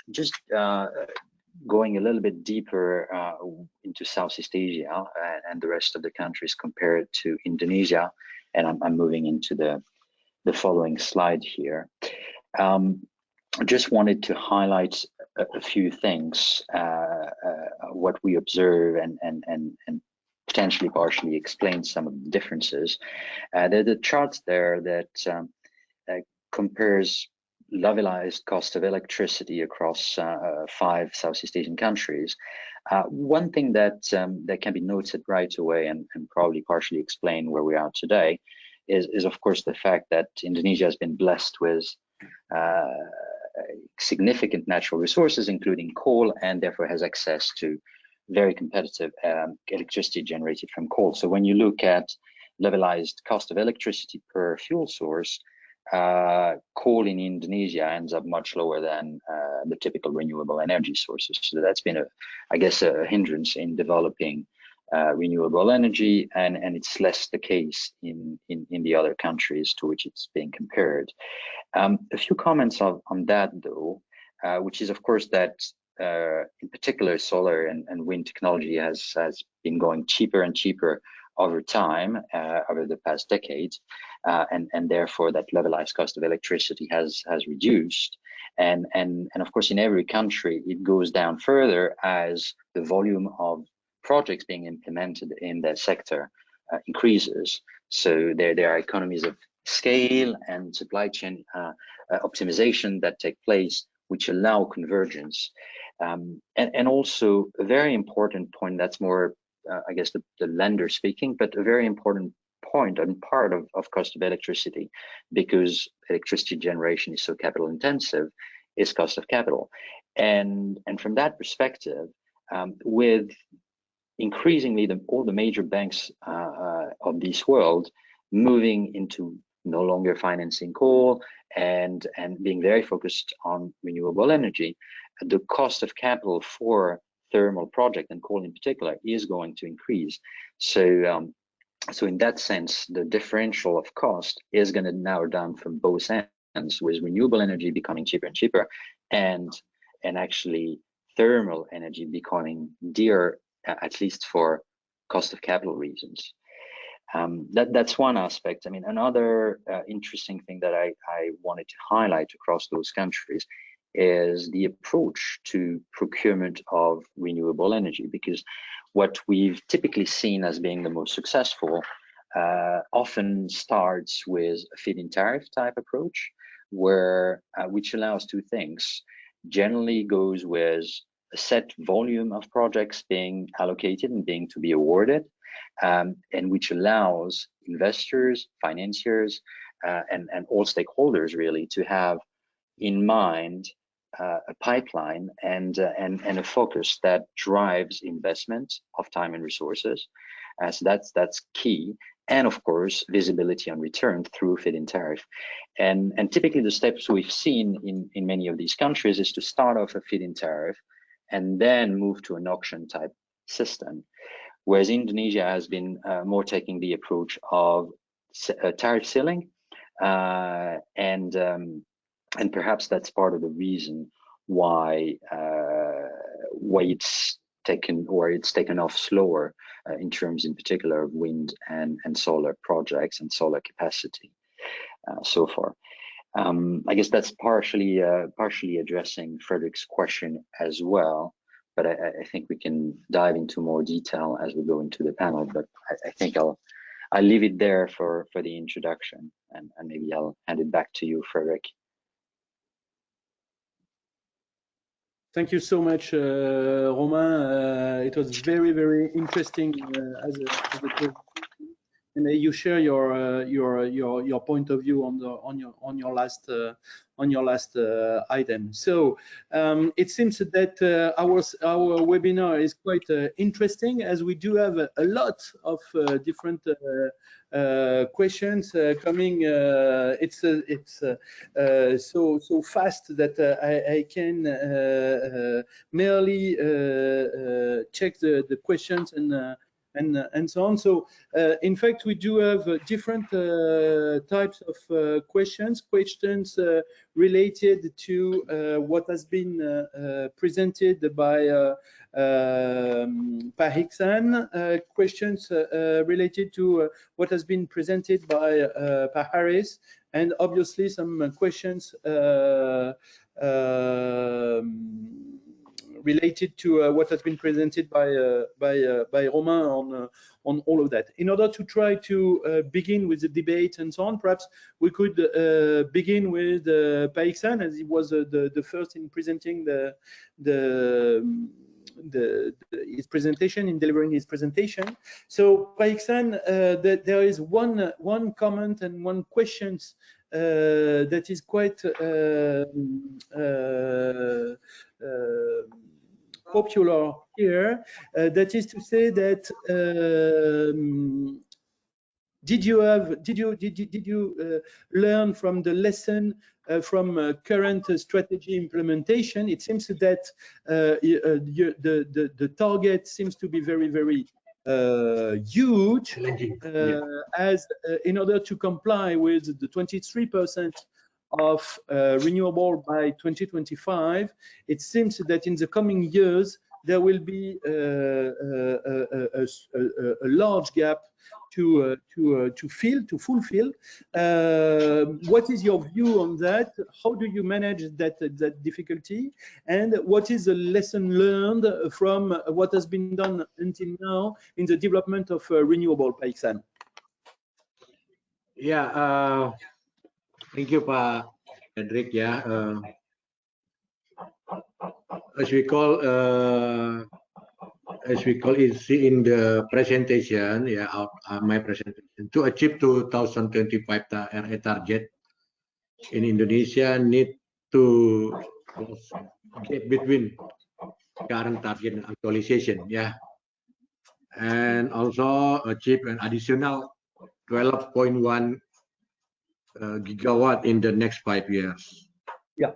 Just going a little bit deeper into Southeast Asia and the rest of the countries compared to Indonesia, and I'm moving into the following slide here. I just wanted to highlight a few things, what we observe and potentially partially explain some of the differences. There are the charts there that compares levelized cost of electricity across 5 Southeast Asian countries, one thing that that can be noted right away and probably partially explain where we are today is of course the fact that Indonesia has been blessed with significant natural resources, including coal, and therefore has access to very competitive electricity generated from coal. So when you look at levelized cost of electricity per fuel source, coal in Indonesia ends up much lower than the typical renewable energy sources. So that's been, I guess, a hindrance in developing renewable energy, and it's less the case in the other countries to which it's being compared. A few comments on that, though, which is, of course, that in particular, solar and wind technology has been going cheaper and cheaper over time, over the past decades, and therefore that levelized cost of electricity has reduced. And of course, in every country, it goes down further as the volume of projects being implemented in that sector increases. So there are economies of scale and supply chain optimization that take place, which allow convergence. And also a very important point that's more, I guess, the lender speaking, but a very important point and part of cost of electricity, because electricity generation is so capital intensive, is cost of capital. And from that perspective, with increasingly all the major banks of this world moving into no longer financing coal and being very focused on renewable energy, the cost of capital for thermal project and coal in particular is going to increase. So so in that sense, the differential of cost is going to narrow down from both ends, with renewable energy becoming cheaper and cheaper, and actually thermal energy becoming dear, at least for cost of capital reasons. That's one aspect. I mean, another interesting thing that I wanted to highlight across those countries is the approach to procurement of renewable energy, because what we've typically seen as being the most successful often starts with a feed-in tariff type approach, where which allows two things. Generally goes with a set volume of projects being allocated and being to be awarded, and which allows investors, financiers, and all stakeholders really to have in mind a pipeline and a focus that drives investment of time and resources. So that's key. And of course, visibility on return through feed-in tariff. And typically the steps we've seen in many of these countries is to start off a feed-in tariff and then move to an auction type system. Whereas Indonesia has been more taking the approach of tariff ceiling, and perhaps that's part of the reason why it's taken off slower in terms, in particular, of wind and solar projects and solar capacity so far. I guess that's partially addressing Frederick's question as well, but I think we can dive into more detail as we go into the panel. But I think I'll leave it there for the introduction, and maybe I'll hand it back to you, Frederick. Thank you so much, Romain. It was very, very interesting as a and you share your point of view on your last item. So it seems that our webinar is quite interesting, as we do have a lot of different questions coming. It's so fast that I can merely check the questions and so on. So in fact, we do have different types of questions related to what has been presented by Pahiksan, questions related to what has been presented by Paharis, and obviously some questions related to what has been presented by Romain on all of that. In order to try to begin with the debate and so on, perhaps we could begin with Paixhan, as he was the first in presenting his presentation, in delivering his presentation. So Paixhan, there is one comment and one question that is quite popular here. That is to say that did you learn from the lesson from current strategy implementation? It seems that the target seems to be very huge, as in order to comply with the 23% of renewable by 2025, it seems that in the coming years there will be a large gap to fulfill. What is your view on that? How do you manage that difficulty? And what is the lesson learned from what has been done until now in the development of renewable, Paixhan? Yeah, thank you, Pak Hendrik. Yeah, as we call it in the presentation, yeah, my presentation, to achieve 2025 RE target in Indonesia, need to get between current target and actualization, yeah, and also achieve an additional 12.1 gigawatt in the next 5 years. Yeah.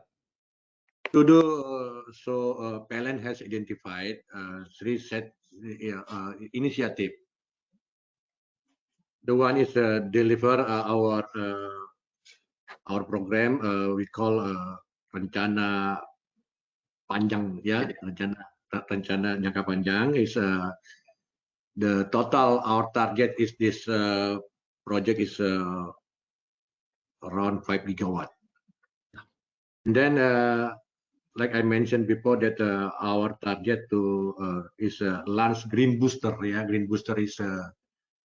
To do so, PLN has identified 3 set initiative. The one is deliver our program we call rencana panjang, ya, rencana jangka panjang is the total our target is this project is around 5 gigawatt. And then like I mentioned before that our target to is launch green booster. Yeah, green booster is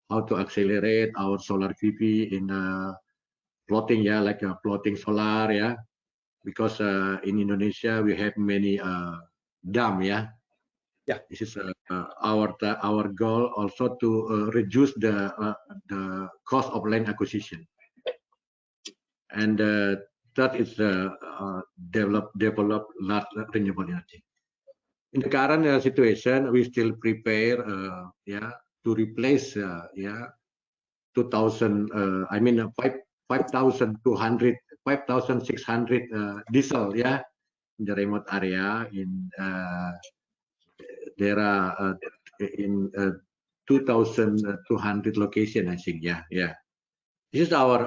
how to accelerate our solar PV in floating, yeah, like floating solar, yeah, because in Indonesia we have many dam, yeah. Yeah, this is our goal also to reduce the cost of land acquisition, and that is develop large renewable energy. In the current situation, we still prepare, yeah, to replace, yeah, 5,200, 5,600 diesel, yeah, in the remote area. In there are in 2,200 location, I think. Yeah, yeah. This is our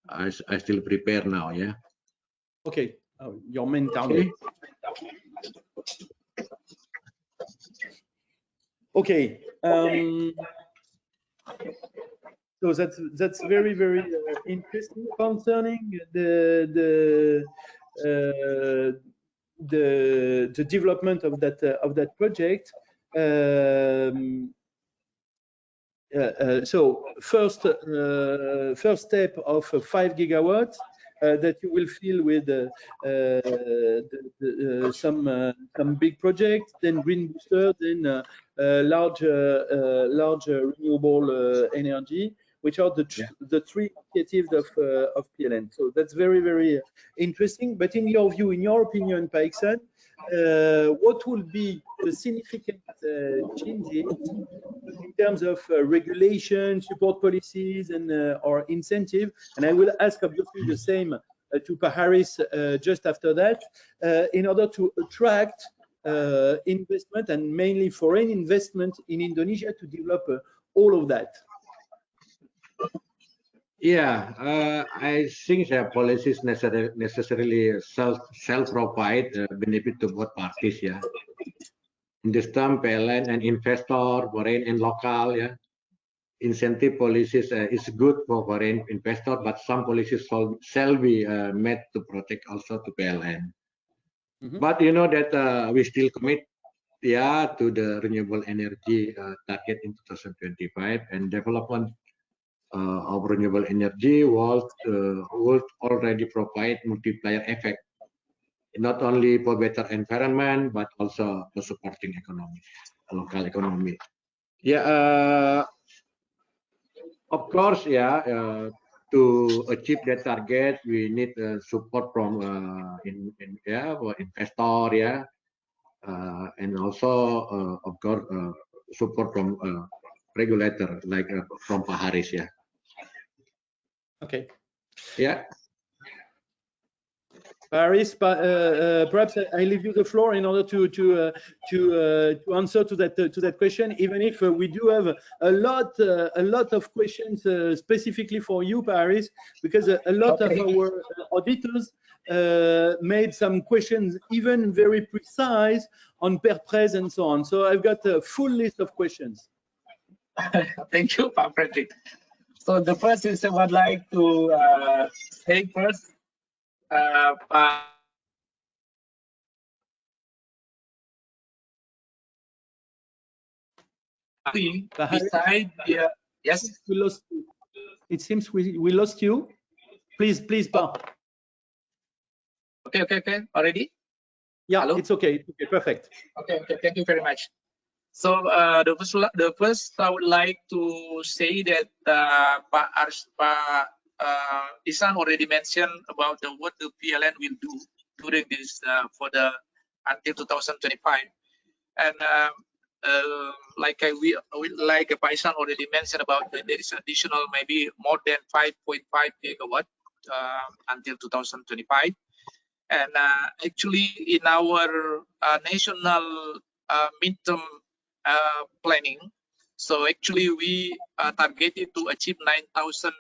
I still prepare now, yeah. Okay, your main target. Okay. So that's very interesting concerning the development of that project. So first step of 5 gigawatts that you will fill with some big projects, then green booster, then large renewable energy, which are the three initiatives of PLN. So that's very interesting. But in your view, in your opinion, Paixhan, what will be the significant changes in terms of regulation, support policies, and or incentive? And I will ask obviously the same to Paharis just after that, in order to attract investment, and mainly foreign investment in Indonesia, to develop all of that. Yeah, I think the policies necessarily self-provide benefit to both parties. Yeah, in this term, PLN and investor, foreign and local. Yeah, incentive policies is good for foreign investor, but some policies shall be made to protect also to PLN. But you know that we still commit, yeah, to the renewable energy target in 2025, and development of renewable energy would already provide multiplier effect, not only for better environment but also for supporting economy, local economy. Yeah, of course, yeah. To achieve that target, we need support from for investor, yeah, and also of course support from regulator like from Pak Haris, yeah. Okay. Yeah. Paris, perhaps I leave you the floor in order to answer to that question. Even if we do have a lot of questions specifically for you, Paris, because a lot of our auditors made some questions even very precise on pair press and so on. So I've got a full list of questions. Thank you, Pak Frederick. So the first is I would like to say first, beside yes, we lost you. It seems we lost you. Please, Pa. Okay. Already? Yeah, hello? It's okay. Okay, perfect. Okay. Thank you very much. So the first I would like to say that Pak Isan already mentioned about what the PLN will do during this for the until 2025, and like Pak Isan already mentioned about there is additional maybe more than 5.5 gigawatt until 2025. And actually, in our national midterm planning, so actually we targeted to achieve 9,000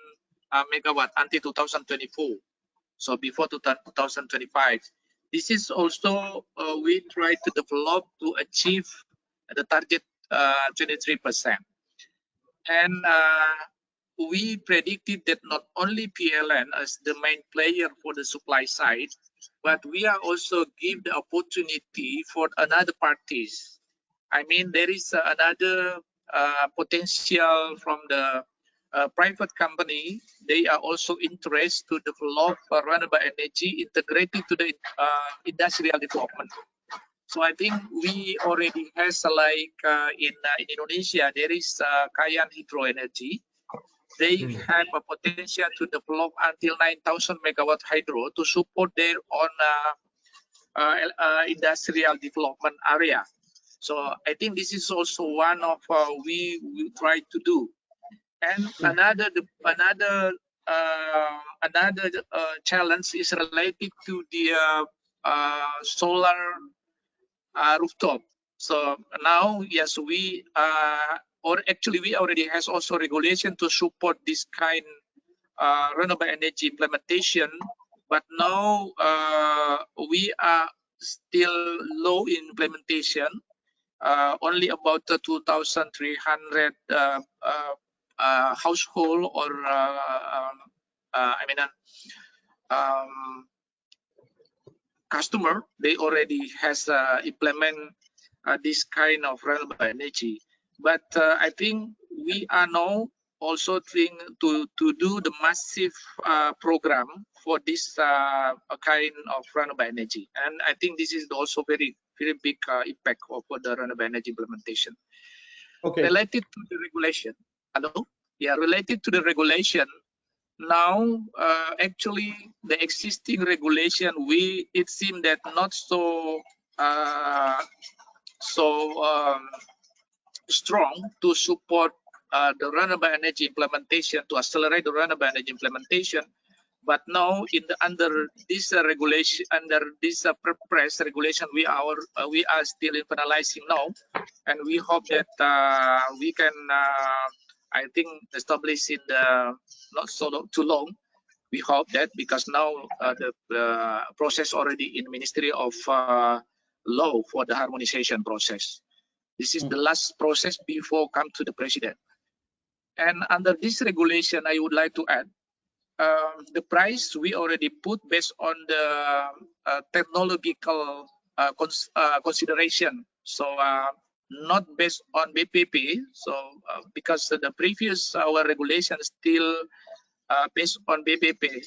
megawatt until 2024. So before 2025, this is also we try to develop to achieve the target 23%. And we predicted that not only PLN as the main player for the supply side, but we are also give the opportunity for another parties. I mean, there is another potential from the private company. They are also interested to develop renewable energy integrated to the industrial development. So I think we already has like in Indonesia, there is Kayan Hydro Energy. They have a potential to develop until 9,000 megawatt hydro to support their own industrial development area. So I think this is also one of we try to do. And another challenge is related to the solar rooftop. So now, yes, we or actually we already has also regulation to support this kind renewable energy implementation, but now we are still low in implementation. Only about 2,300 household or customer, they already has implement this kind of renewable energy. But I think we are now also trying to do the massive program for this kind of renewable energy. And I think this is also very big impact for the renewable energy implementation. Okay. Related to the regulation, related to the regulation, now actually the existing regulation, it seemed that not so strong to support the renewable energy implementation, to accelerate the renewable energy implementation. But now under this regulation, under this press regulation, we are still finalizing now, and we hope that we can I think establish in the not so too long. We hope that, because now the process already in Ministry of Law for the harmonization process. This is the last process before come to the president. And under this regulation, I would like to add, the price we already put based on the technological consideration. So not based on BPP. So because the previous our regulation still based on BPP,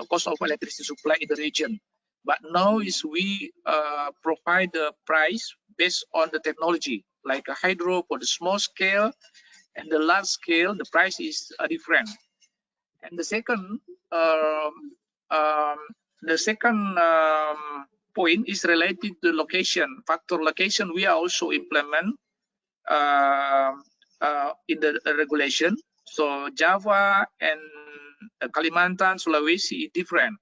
cost of electricity supply in the region. But now is we provide the price based on the technology, like a hydro for the small scale and the large scale, the price is different. And the second point is related to location. Factor location, we are also implement in the regulation. So Java and Kalimantan, Sulawesi is different.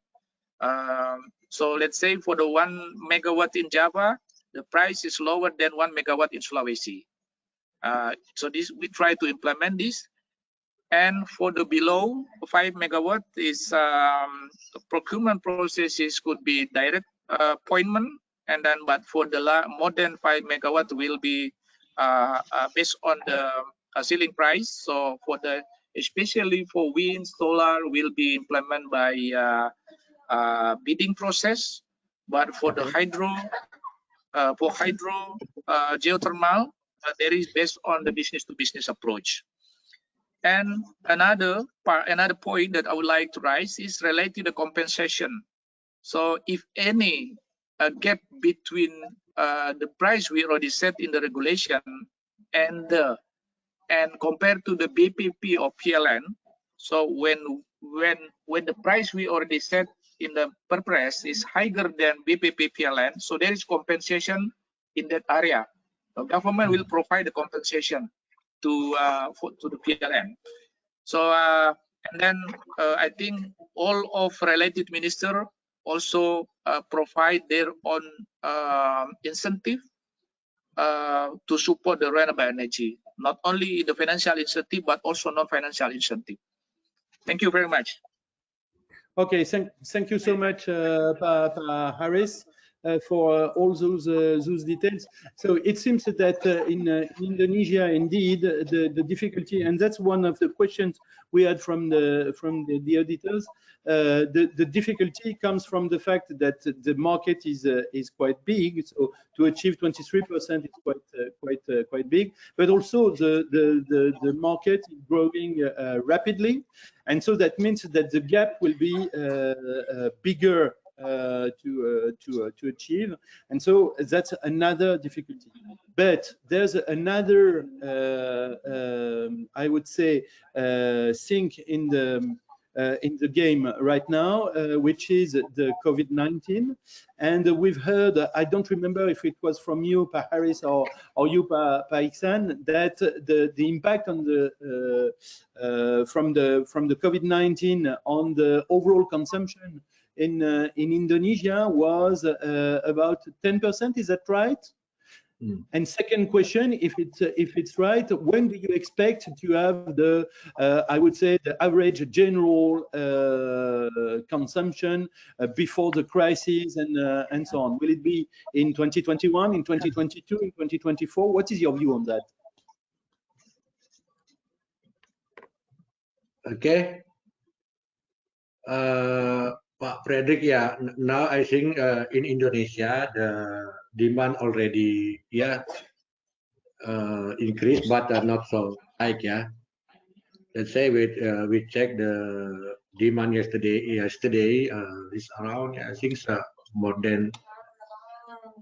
So let's say for the 1 megawatt in Java, the price is lower than 1 megawatt in Sulawesi. So this we try to implement this. And for the below 5 megawatt is procurement processes could be direct appointment, and then but for the more than 5 megawatt will be based on the ceiling price. So for the especially for wind, solar will be implemented by bidding process, but for the hydro, geothermal, there is based on the business to business approach. And another point that I would like to raise is related to the compensation. So if any gap between the price we already set in the regulation and compared to the BPP or PLN, so when the price we already set in the Perpres is higher than BPP PLN, so there is compensation in that area. The government will provide the compensation to the PLN. So and then I think all of related minister also provide their own incentive to support the renewable energy, not only the financial incentive but also non-financial incentive. Thank you very much. Okay, thank you so much, Haris, for all those details. So it seems that in Indonesia, indeed, the difficulty, and that's one of the questions we had from the auditors. The difficulty comes from the fact that the market is quite big. So to achieve 23% is quite big, but also the market is growing rapidly, and so that means that the gap will be bigger to achieve, and so that's another difficulty. But there's another I would say thing in the game right now, which is the COVID-19. And we've heard, I don't remember if it was from you, Pa Haris, or you, Pa Iksan, that the impact on from the COVID-19 on the overall consumption in Indonesia was about 10%. Is that right? And second question, if it's right, when do you expect to have the I would say the average general consumption before the crisis and so on? Will it be in 2021, in 2022, in 2024? What is your view on that? Okay, Pak Frederick, yeah. Now I think in Indonesia the demand already increased, but not so high. Yeah, let's say we checked the demand yesterday is around, I think more than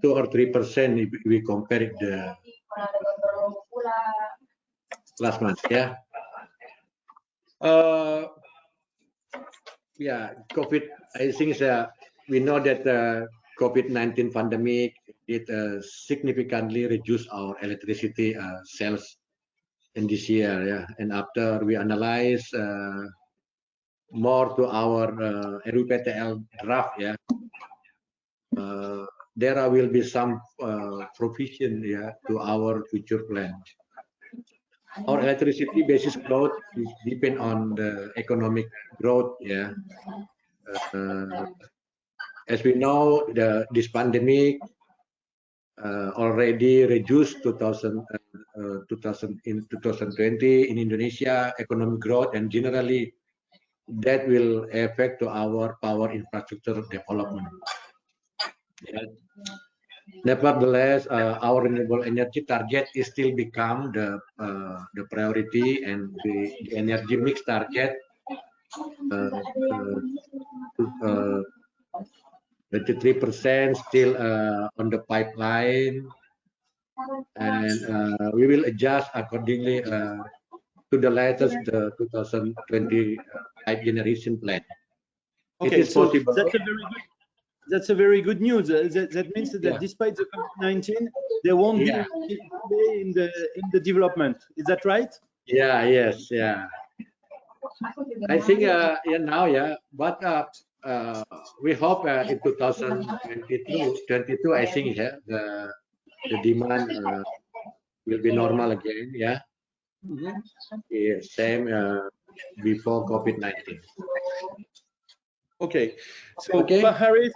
2 or 3% if we compare it the last month. Yeah. Yeah, COVID, I think we know that the COVID-19 pandemic did significantly reduce our electricity sales in this year. Yeah, and after we analyze more to our RUPTL draft, yeah, there will be some provision, yeah, to our future plan. Our electricity basis growth is depend on the economic growth. Yeah, as we know, this pandemic already reduced in 2020 in Indonesia economic growth, and generally that will affect to our power infrastructure development. Yeah. Nevertheless, our renewable energy target is still become the priority, and the energy mix target 23% still on the pipeline, and we will adjust accordingly to the latest 2025 generation plan. Okay, it is so possible. that's a very good news. That means that despite the COVID-19, there won't be any delay in the development. Is that right? Yeah. Yes. Yeah. I think but we hope in 2022, I think the demand will be normal again. Yeah. Yeah, same before COVID-19. Okay, so Pak Haris,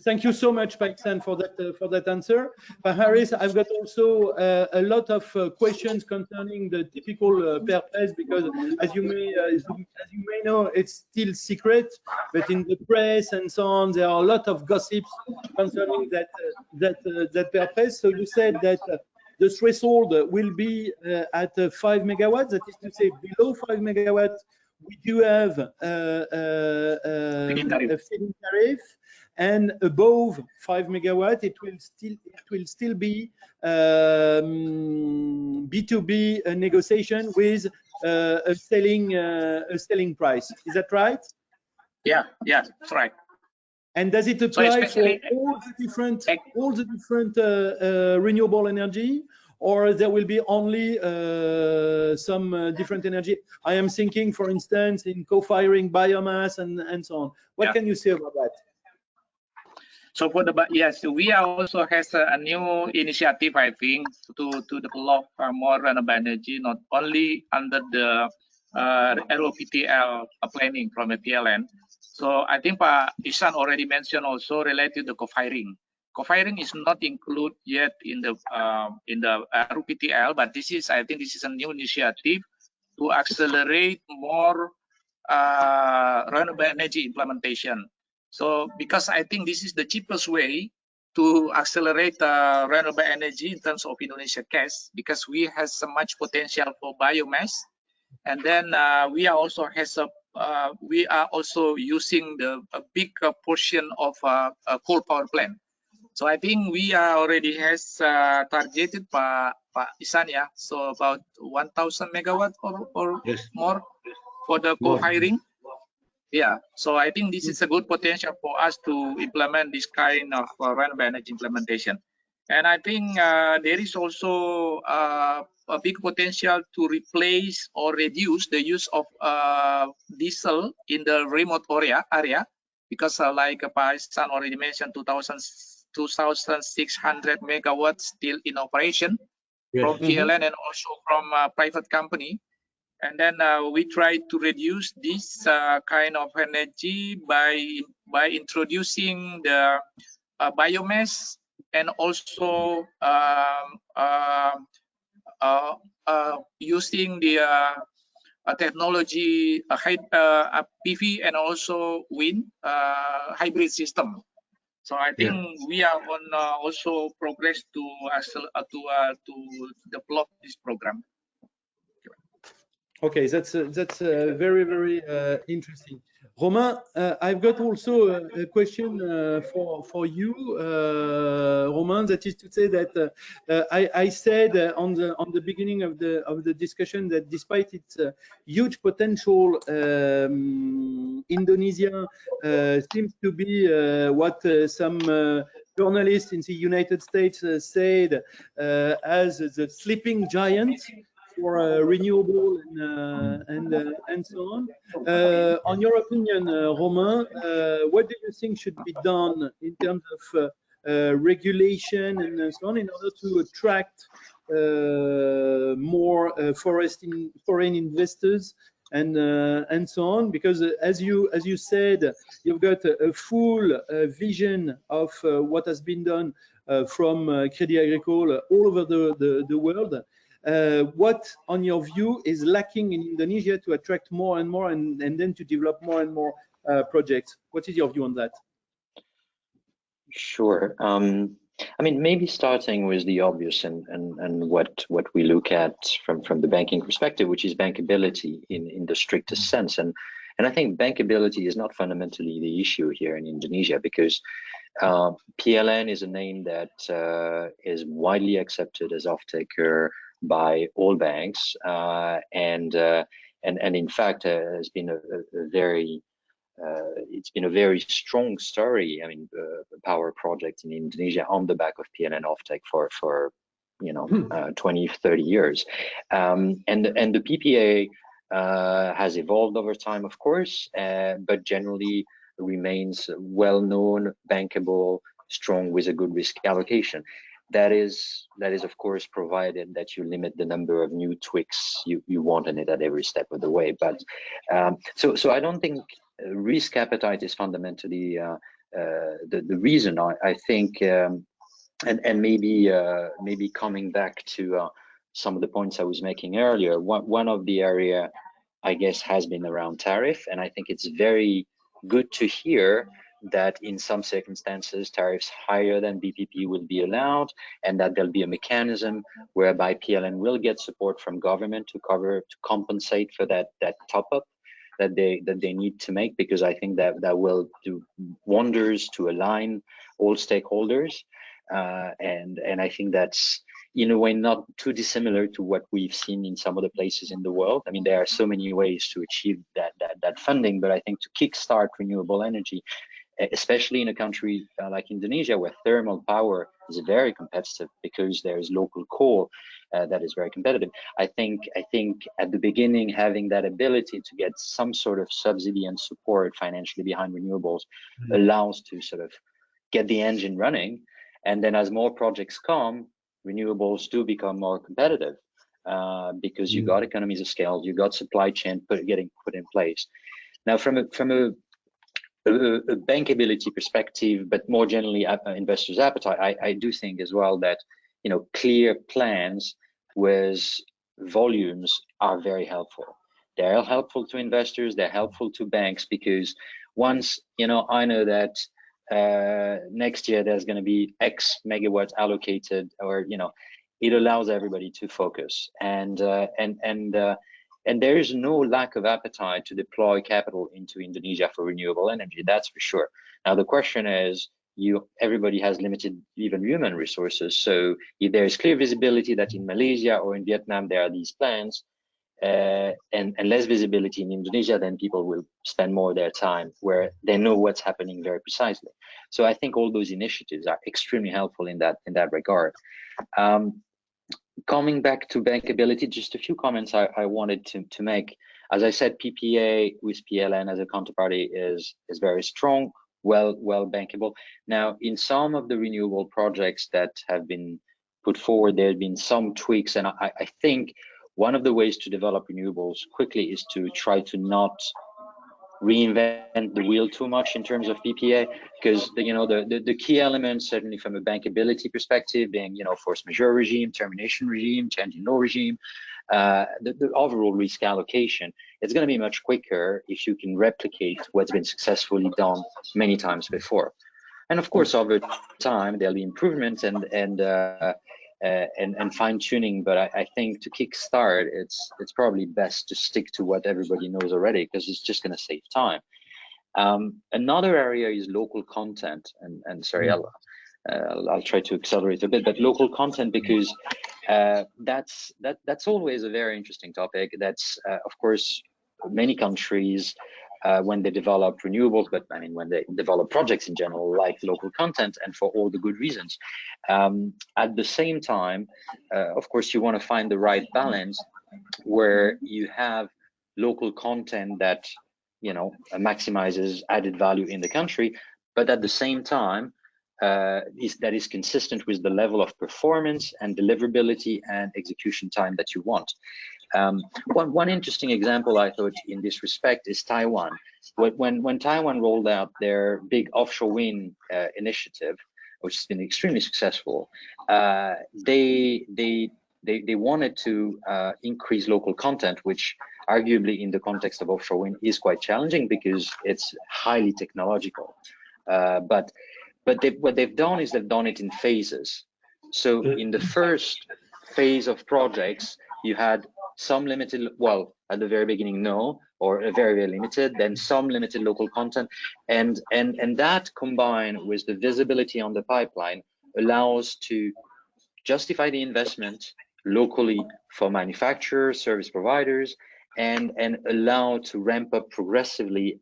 thank you so much, Pak Iksan, for that answer. Pak Haris, I've got also a lot of questions concerning the typical perpes, because as you may know, it's still secret, but in the press and so on, there are a lot of gossips concerning that perpes. So you said that the threshold will be at 5 megawatts, that is to say below 5 megawatts. We do have a feed-in tariff, and above 5 megawatt, it will still be B2B negotiation with a selling price. Is that right? Yeah, that's right. And does it apply for all the different renewable energy, or there will be only some different energy? I am thinking, for instance, in co-firing biomass and so on. What can you say about that? So for yes, we also has a new initiative, I think, to develop more renewable energy, not only under the ROPTL planning from the PLN. So I think Pak Iksan already mentioned also related to co-firing. Co-firing is not included yet in the ROPTL, but I think this is a new initiative to accelerate more renewable energy implementation. So because I think this is the cheapest way to accelerate renewable energy in terms of Indonesia case, because we have so much potential for biomass, and then we are also using a big portion of a coal power plant. So I think we are already has targeted Pak Iksan, yeah, so about 1,000 megawatt or more for the co-firing. Yeah, so I think this is a good potential for us to implement this kind of renewable energy implementation. And I think there is also a big potential to replace or reduce the use of diesel in the remote area, because like Pak Iksan already mentioned, 2,600 megawatts still in operation from PLN and also from a private company. And then we try to reduce this kind of energy by introducing the biomass, and also using the technology PV and also wind hybrid system. So I think we are on also progress to develop this program. Okay, that's very, very interesting. Romain, I've got also a question for you, Romain. That is to say that I said on the beginning of the discussion that despite its huge potential, Indonesia seems to be what some journalists in the United States said as the sleeping giant for renewable and so on. On your opinion, Romain, what do you think should be done in terms of regulation and so on in order to attract more foreign investors and so on? Because as you said, you've got a full vision of what has been done from Crédit Agricole all over the world. what, on your view, is lacking in Indonesia to attract more and more and then to develop more and more projects? What is your view on that? Sure. I mean, maybe starting with the obvious and what we look at from the banking perspective, which is bankability in the strictest sense. And I think bankability is not fundamentally the issue here in Indonesia, because PLN is a name that is widely accepted as off-taker by all banks, and in fact has been a very it's been a very strong story. I mean, power project in Indonesia on the back of PLN offtake for 20, 30 years, and the PPA has evolved over time, of course, but generally remains well known, bankable, strong, with a good risk allocation. That is of course provided that you limit the number of new tweaks you want in it at every step of the way. But so I don't think risk appetite is fundamentally the reason. I think and maybe coming back to some of the points I was making earlier, one of the area I guess has been around tariff, and I think it's very good to hear that in some circumstances tariffs higher than BPP will be allowed, and that there'll be a mechanism whereby PLN will get support from government to compensate for that top up that they need to make, because I think that will do wonders to align all stakeholders, and I think that's in a way not too dissimilar to what we've seen in some other places in the world. I mean, there are so many ways to achieve that funding, but I think to kickstart renewable energy, especially in a country like Indonesia, where thermal power is very competitive because there's local coal that is very competitive. I think at the beginning, having that ability to get some sort of subsidy and support financially behind renewables allows to sort of get the engine running, and then as more projects come, renewables do become more competitive because you got economies of scale, you got supply chain getting put in place. Now, from a bankability perspective, but more generally investors' appetite, I do think as well that clear plans with volumes are very helpful. They're helpful to investors, they're helpful to banks, because once I know that next year there's going to be X megawatts allocated, or it allows everybody to focus, and there is no lack of appetite to deploy capital into Indonesia for renewable energy, that's for sure. Now the question is, everybody has limited even human resources, so if there is clear visibility that in Malaysia or in Vietnam there are these plans, and less visibility in Indonesia, then people will spend more of their time where they know what's happening very precisely. So I think all those initiatives are extremely helpful in that regard. Coming back to bankability, just a few comments I wanted to make. As I said, PPA with PLN as a counterparty is very strong, well bankable. Now, in some of the renewable projects that have been put forward, there have been some tweaks, and I think one of the ways to develop renewables quickly is to try to not reinvent the wheel too much in terms of PPA, because the key elements, certainly from a bankability perspective, being force majeure regime, termination regime, change in law regime, the overall risk allocation, it's going to be much quicker if you can replicate what's been successfully done many times before. And of course, over time there'll be improvements and fine-tuning, but I think to kickstart, it's probably best to stick to what everybody knows already, because it's just going to save time. Another area is local content, and sorry, I'll try to accelerate a bit, but local content, because that's always a very interesting topic. That's of course many countries, when they develop renewables, but I mean when they develop projects in general, like local content, and for all the good reasons. At the same time, of course, you want to find the right balance where you have local content that maximizes added value in the country, but at the same time that is consistent with the level of performance and deliverability and execution time that you want. One interesting example I thought in this respect is Taiwan. When Taiwan rolled out their big offshore wind initiative, which has been extremely successful, they they wanted to increase local content, which arguably in the context of offshore wind is quite challenging because it's highly technological. But what they've done is they've done it in phases. So in the first phase of projects, you had some limited, well, at the very beginning, no, or very, very limited, then some limited local content. And that combined with the visibility on the pipeline allows to justify the investment locally for manufacturers, service providers, and allow to ramp up progressively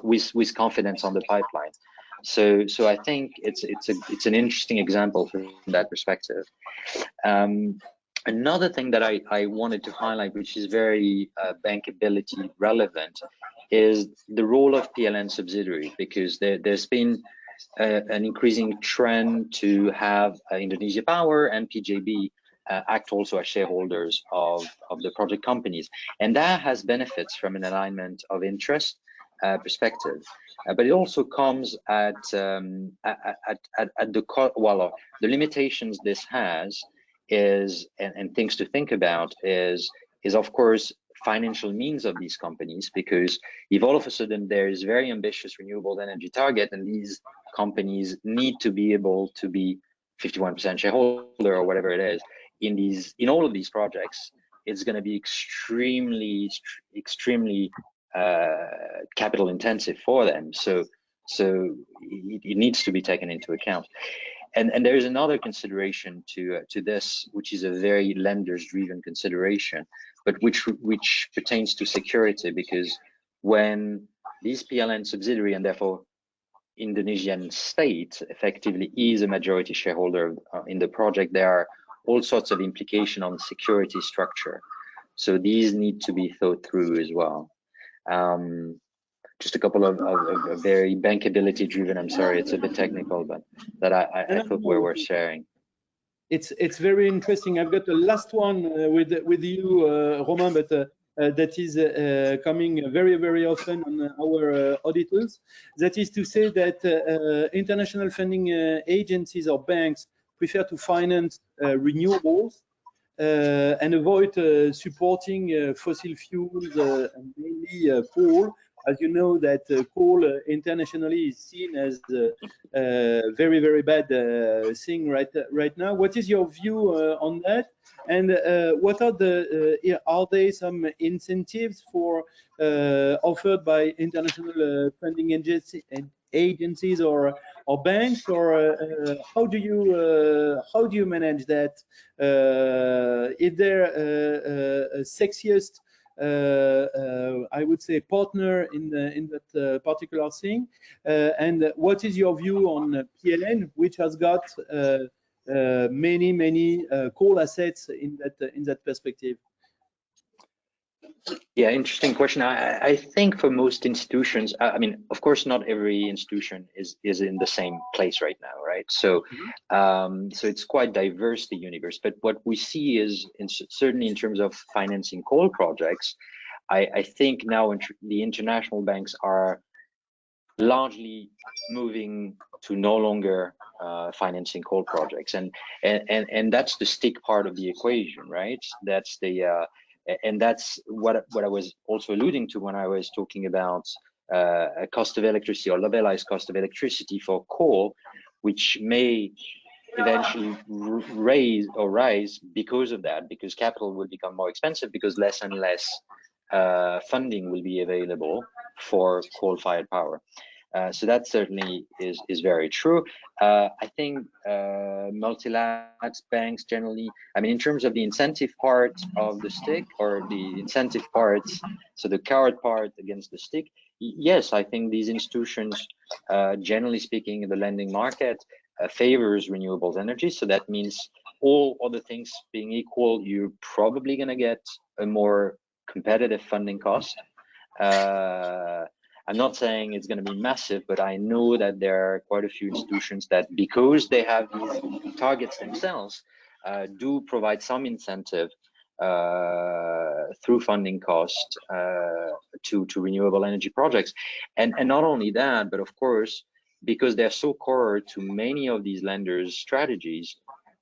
with confidence on the pipeline. So I think it's an interesting example from that perspective. Another thing that I wanted to highlight, which is very bankability relevant, is the role of PLN subsidiary, because there's been an increasing trend to have Indonesia Power and PJB act also as shareholders of the project companies, and that has benefits from an alignment of interest perspective, but it also comes at the limitations this has is, and things to think about is of course financial means of these companies, because if all of a sudden there is very ambitious renewable energy target and these companies need to be able to be 51% shareholder or whatever it is in all of these projects, it's going to be extremely capital intensive for them. So it needs to be taken into account. And there is another consideration to this, which is a very lenders driven consideration, but which pertains to security, because when these PLN subsidiary and therefore Indonesian state effectively is a majority shareholder in the project, there are all sorts of implications on security structure. So these need to be thought through as well. Just a couple of very bankability driven, I'm sorry, it's a bit technical, but that I thought we were sharing. It's very interesting. I've got the last one with you, Romain, but that is coming very, very often on our auditors. That is to say that international funding agencies or banks prefer to finance renewables and avoid supporting fossil fuels, mainly coal. As you know, that coal internationally is seen as a very, very bad thing right now. What is your view on that? And what are there some incentives for offered by international funding agencies or banks, or how do you manage that? Is there a sexiest I would say partner in that particular thing, and what is your view on PLN, which has got many coal assets in that perspective? Yeah, interesting question. I think for most institutions, I mean, of course, not every institution is in the same place right now, right? So, so it's quite diverse, the universe. But what we see is, certainly in terms of financing coal projects, I think now the international banks are largely moving to no longer financing coal projects, and that's the stick part of the equation, right? That's the and that's what I was also alluding to when I was talking about a cost of electricity or levelized cost of electricity for coal, which may eventually rise because of that, because capital will become more expensive, because less and less funding will be available for coal-fired power. So that certainly is very true. I think multilateral banks generally, I mean, in terms of the incentive part of the stick, or the incentive parts, so the carrot part against the stick, yes, I think these institutions, generally speaking, in the lending market, favors renewables energy. So that means all other things being equal, you're probably going to get a more competitive funding cost. I'm not saying it's going to be massive, but I know that there are quite a few institutions that, because they have these targets themselves, do provide some incentive through funding cost to renewable energy projects. And not only that, but of course, because they're so core to many of these lenders' strategies,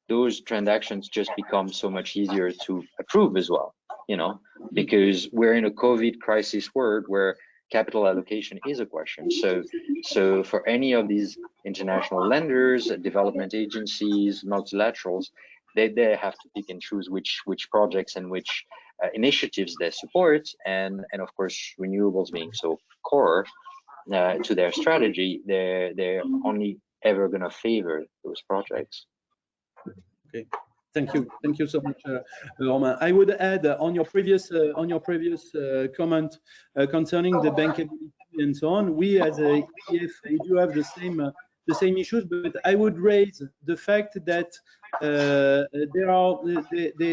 those transactions just become so much easier to approve as well, you know, because we're in a COVID crisis world where capital allocation is a question. So for any of these international lenders, development agencies, multilaterals, they have to pick and choose which projects and which initiatives they support, and of course renewables being so core to their strategy, they're only ever going to favor those projects. Okay, thank you so much, Romain. I would add on your previous comment concerning the bankability and so on. We as a EDF do have the same issues, but I would raise the fact that there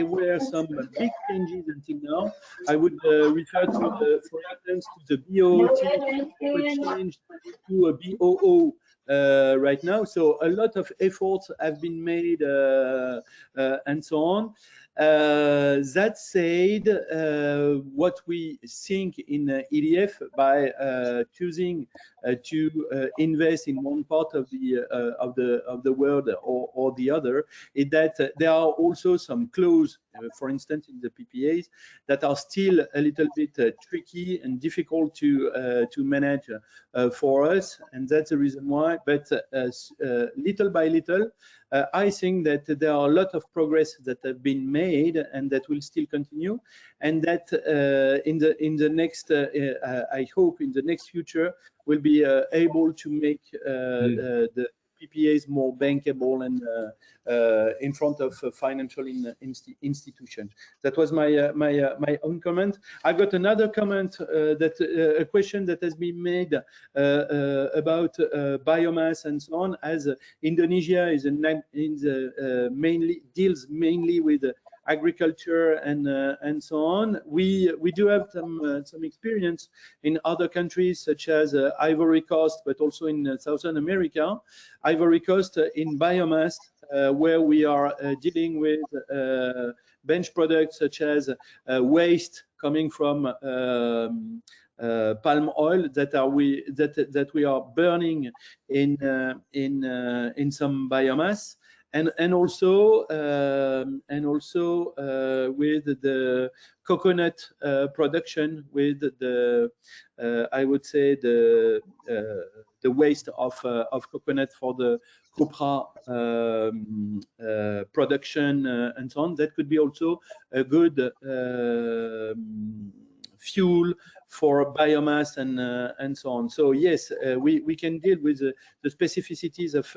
were some big changes until now. I would refer to, for instance, to the BOT, which changed to a BOO. Right now, so a lot of efforts have been made and so on. That said, what we think in EDF by choosing to invest in one part of the world or the other is that there are also some clauses, for instance, in the PPAs that are still a little bit tricky and difficult to manage for us, and that's the reason why. But little by little, I think that there are a lot of progress that have been made and that will still continue, and that in the next, I hope in the next future, we'll be able to make the PPAs more bankable and in front of financial institutions. That was my own comment. I got another comment a question that has been made about biomass and so on. As Indonesia is deals mainly with agriculture and so on. We do have some experience in other countries such as Ivory Coast, but also in Southern America. Ivory Coast in biomass, where we are dealing with bench products such as waste coming from palm oil that we are burning in some biomass. And also with the coconut production, with the I would say the waste of coconut for the copra production and so on. That could be also a good fuel for biomass and so on. So yes, we can deal with the specificities of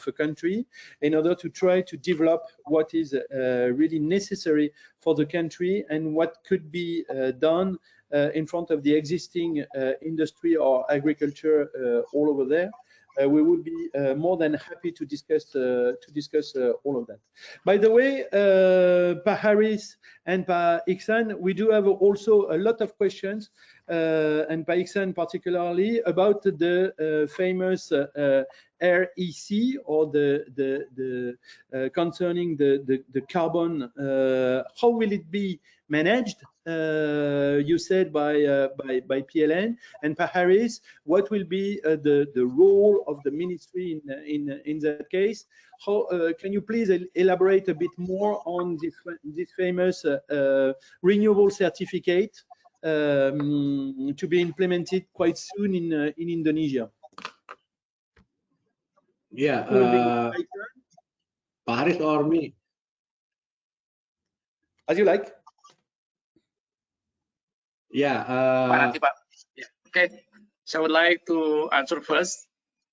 a country in order to try to develop what is really necessary for the country and what could be done in front of the existing industry or agriculture all over there. We would be more than happy to discuss all of that. By the way, Pa Haris and Pa Iksan, we do have also a lot of questions, and Pa Iksan particularly, about the famous REC, or the concerning the carbon. How will it be managed? You said by PLN, and Pa Haris, what will be the role of the ministry in that case? How can you please elaborate a bit more on this famous renewable certificate to be implemented quite soon in Indonesia? Yeah, Pa Haris or me? As you like. Yeah. Okay. So I would like to answer first.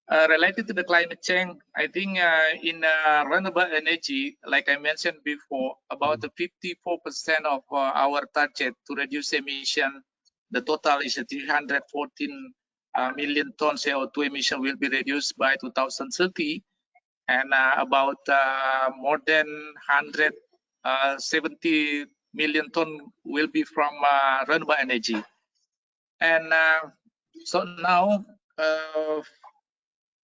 Related to the climate change, I think in renewable energy, like I mentioned before, about the 54% of our target to reduce emission, the total is 314 million tons CO2 emission will be reduced by 2030, and about more than 170 million ton will be from renewable energy. And so now,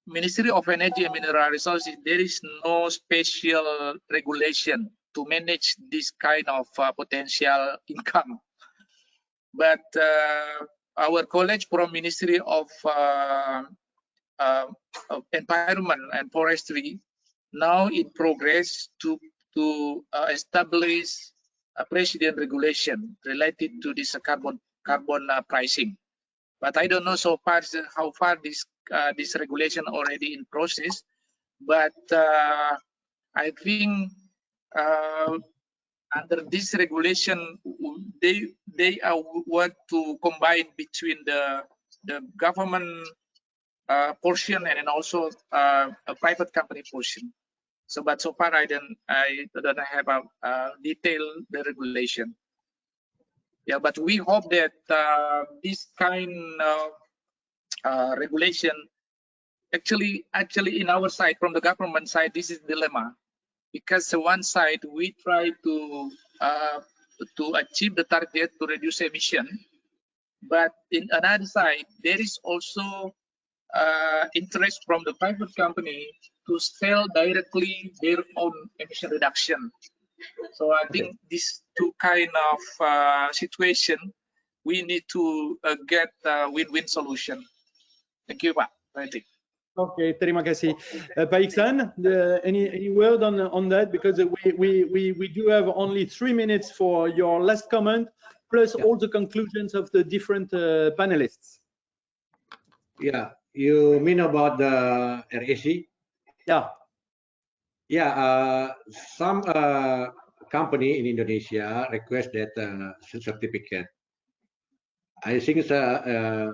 Ministry of Energy and Mineral Resources, there is no special regulation to manage this kind of potential income. But our colleague from Ministry of Environment and Forestry, now in progress to establish a president regulation related to this carbon pricing. But I don't know so far how far this regulation already in process. But I think under this regulation, they want to combine between the government portion and also a private company portion. So, but so far I don't have a detailed the regulation. Yeah, but we hope that this kind of regulation actually in our side, from the government side, this is dilemma, because one side we try to achieve the target to reduce emission, but in another side there is also interest from the private company to sell directly their own emission reduction. So I think these two kind of situation we need to get a win-win solution. Thank you, Pak. Okay, terima kasih. Pak Iksan, any word on that? Because we do have only 3 minutes for your last comment, plus all the conclusions of the different panelists. Yeah, you mean about the RAC? Yeah. Yeah, some company in Indonesia request that certificate. I think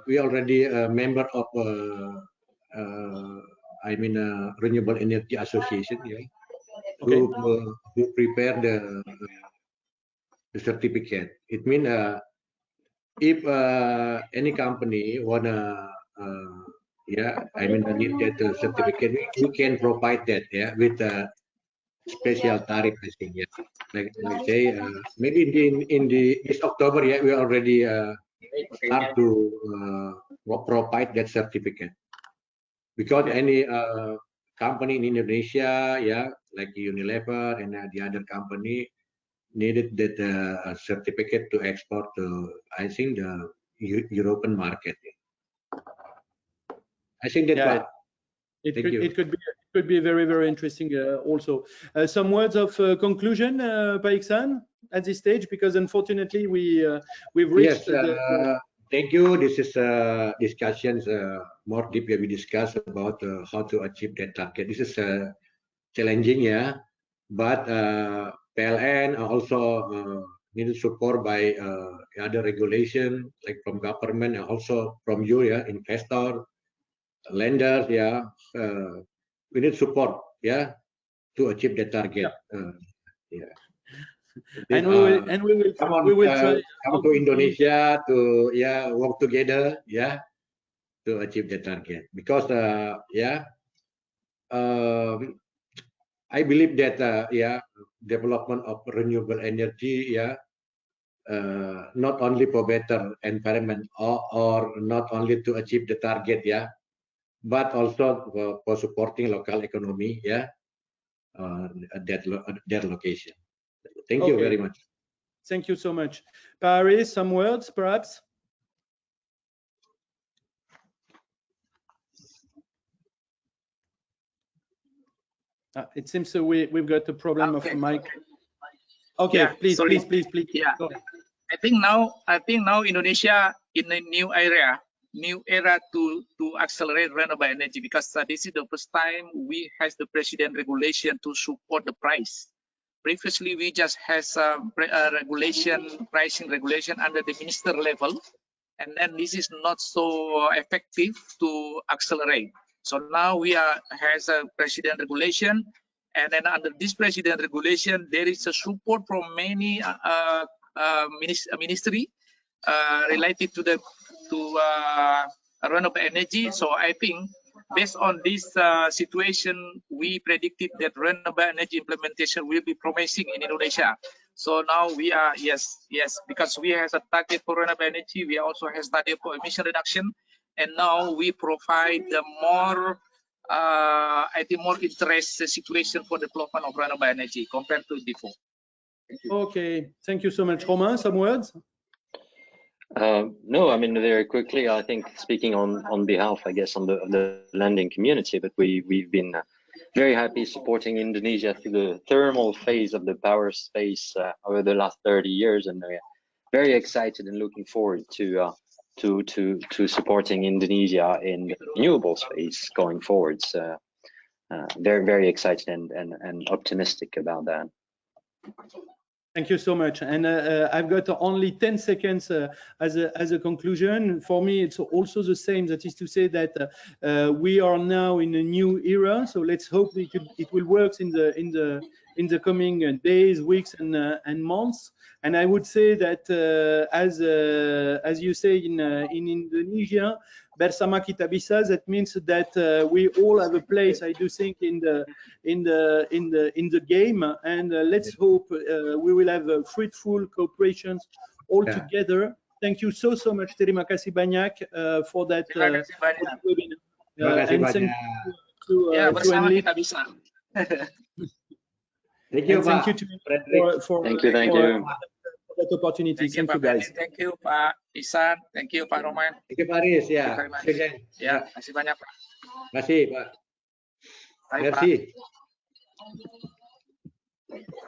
we already a member of Renewable Energy Association, yeah, who prepare the certificate. It means if any company wanna need that certificate, we can provide that, yeah, with a special tariff, I think, yeah. Like say maybe in this October, yeah, we already start to provide that certificate, because any company in Indonesia, yeah, like Unilever and the other company, needed that certificate to export to, I think, the European market. I think that it could be very, very interesting also. Some words of conclusion, Pak Iksan, at this stage, because unfortunately we've reached. Yes, thank you. This is discussions more deeply we discuss about how to achieve that target. This is challenging, yeah, but PLN also needed support by other regulation, like from government and also from you, yeah, investor, lenders, yeah. We need support, yeah, to achieve that target. Yeah. And we will try come to Indonesia to work together, yeah, to achieve the target. Because I believe that development of renewable energy, not only for better environment or not only to achieve the target, yeah, but also for supporting local economy, yeah, their location. Thank you very much. Thank you so much. Paris, some words, perhaps? It seems we've got a problem of mic. Okay, yeah, please. Yeah, I think now Indonesia in a new era to accelerate renewable energy, because this is the first time we has the president regulation to support the price. Previously, we just has a pricing regulation under the minister level, and then this is not so effective to accelerate. So now we has a president regulation, and then under this president regulation, there is a support from many ministry related to renewable energy. So I think based on this situation, we predicted that renewable energy implementation will be promising in Indonesia. So now we are yes, because we have a target for renewable energy, we also have target for emission reduction, and now we provide the more I think more interest situation for development of renewable energy compared to before. Okay, thank you so much. Romain, some words? No, I mean, very quickly, I think speaking on behalf, I guess, on the lending community, but we've been very happy supporting Indonesia through the thermal phase of the power space over the last 30 years, and very excited and looking forward to supporting Indonesia in the renewable space going forwards. Very excited and optimistic about that. Thank you so much. And I've got only 10 seconds as a conclusion. For me, it's also the same. That is to say that we are now in a new era. So let's hope it will work in the coming days, weeks, and months. And I would say that as you say in Indonesia, bersama kita bisa, that means that we all have a place, I do think, in the game, and let's hope we will have fruitful cooperations all together. Thank you so much. Terima kasih banyak for that webinar. Terima kasih banyak. Bersama kita bisa. Thank you, Pak. Thank you for that opportunity. Thank you, guys. Thank you, Pak Isan. Thank you, Pak Roman. Thank you, Pak Aris. Ya, ya, kasih banyak, Pak. Kasih, Pak. Bye, Merci. Pak.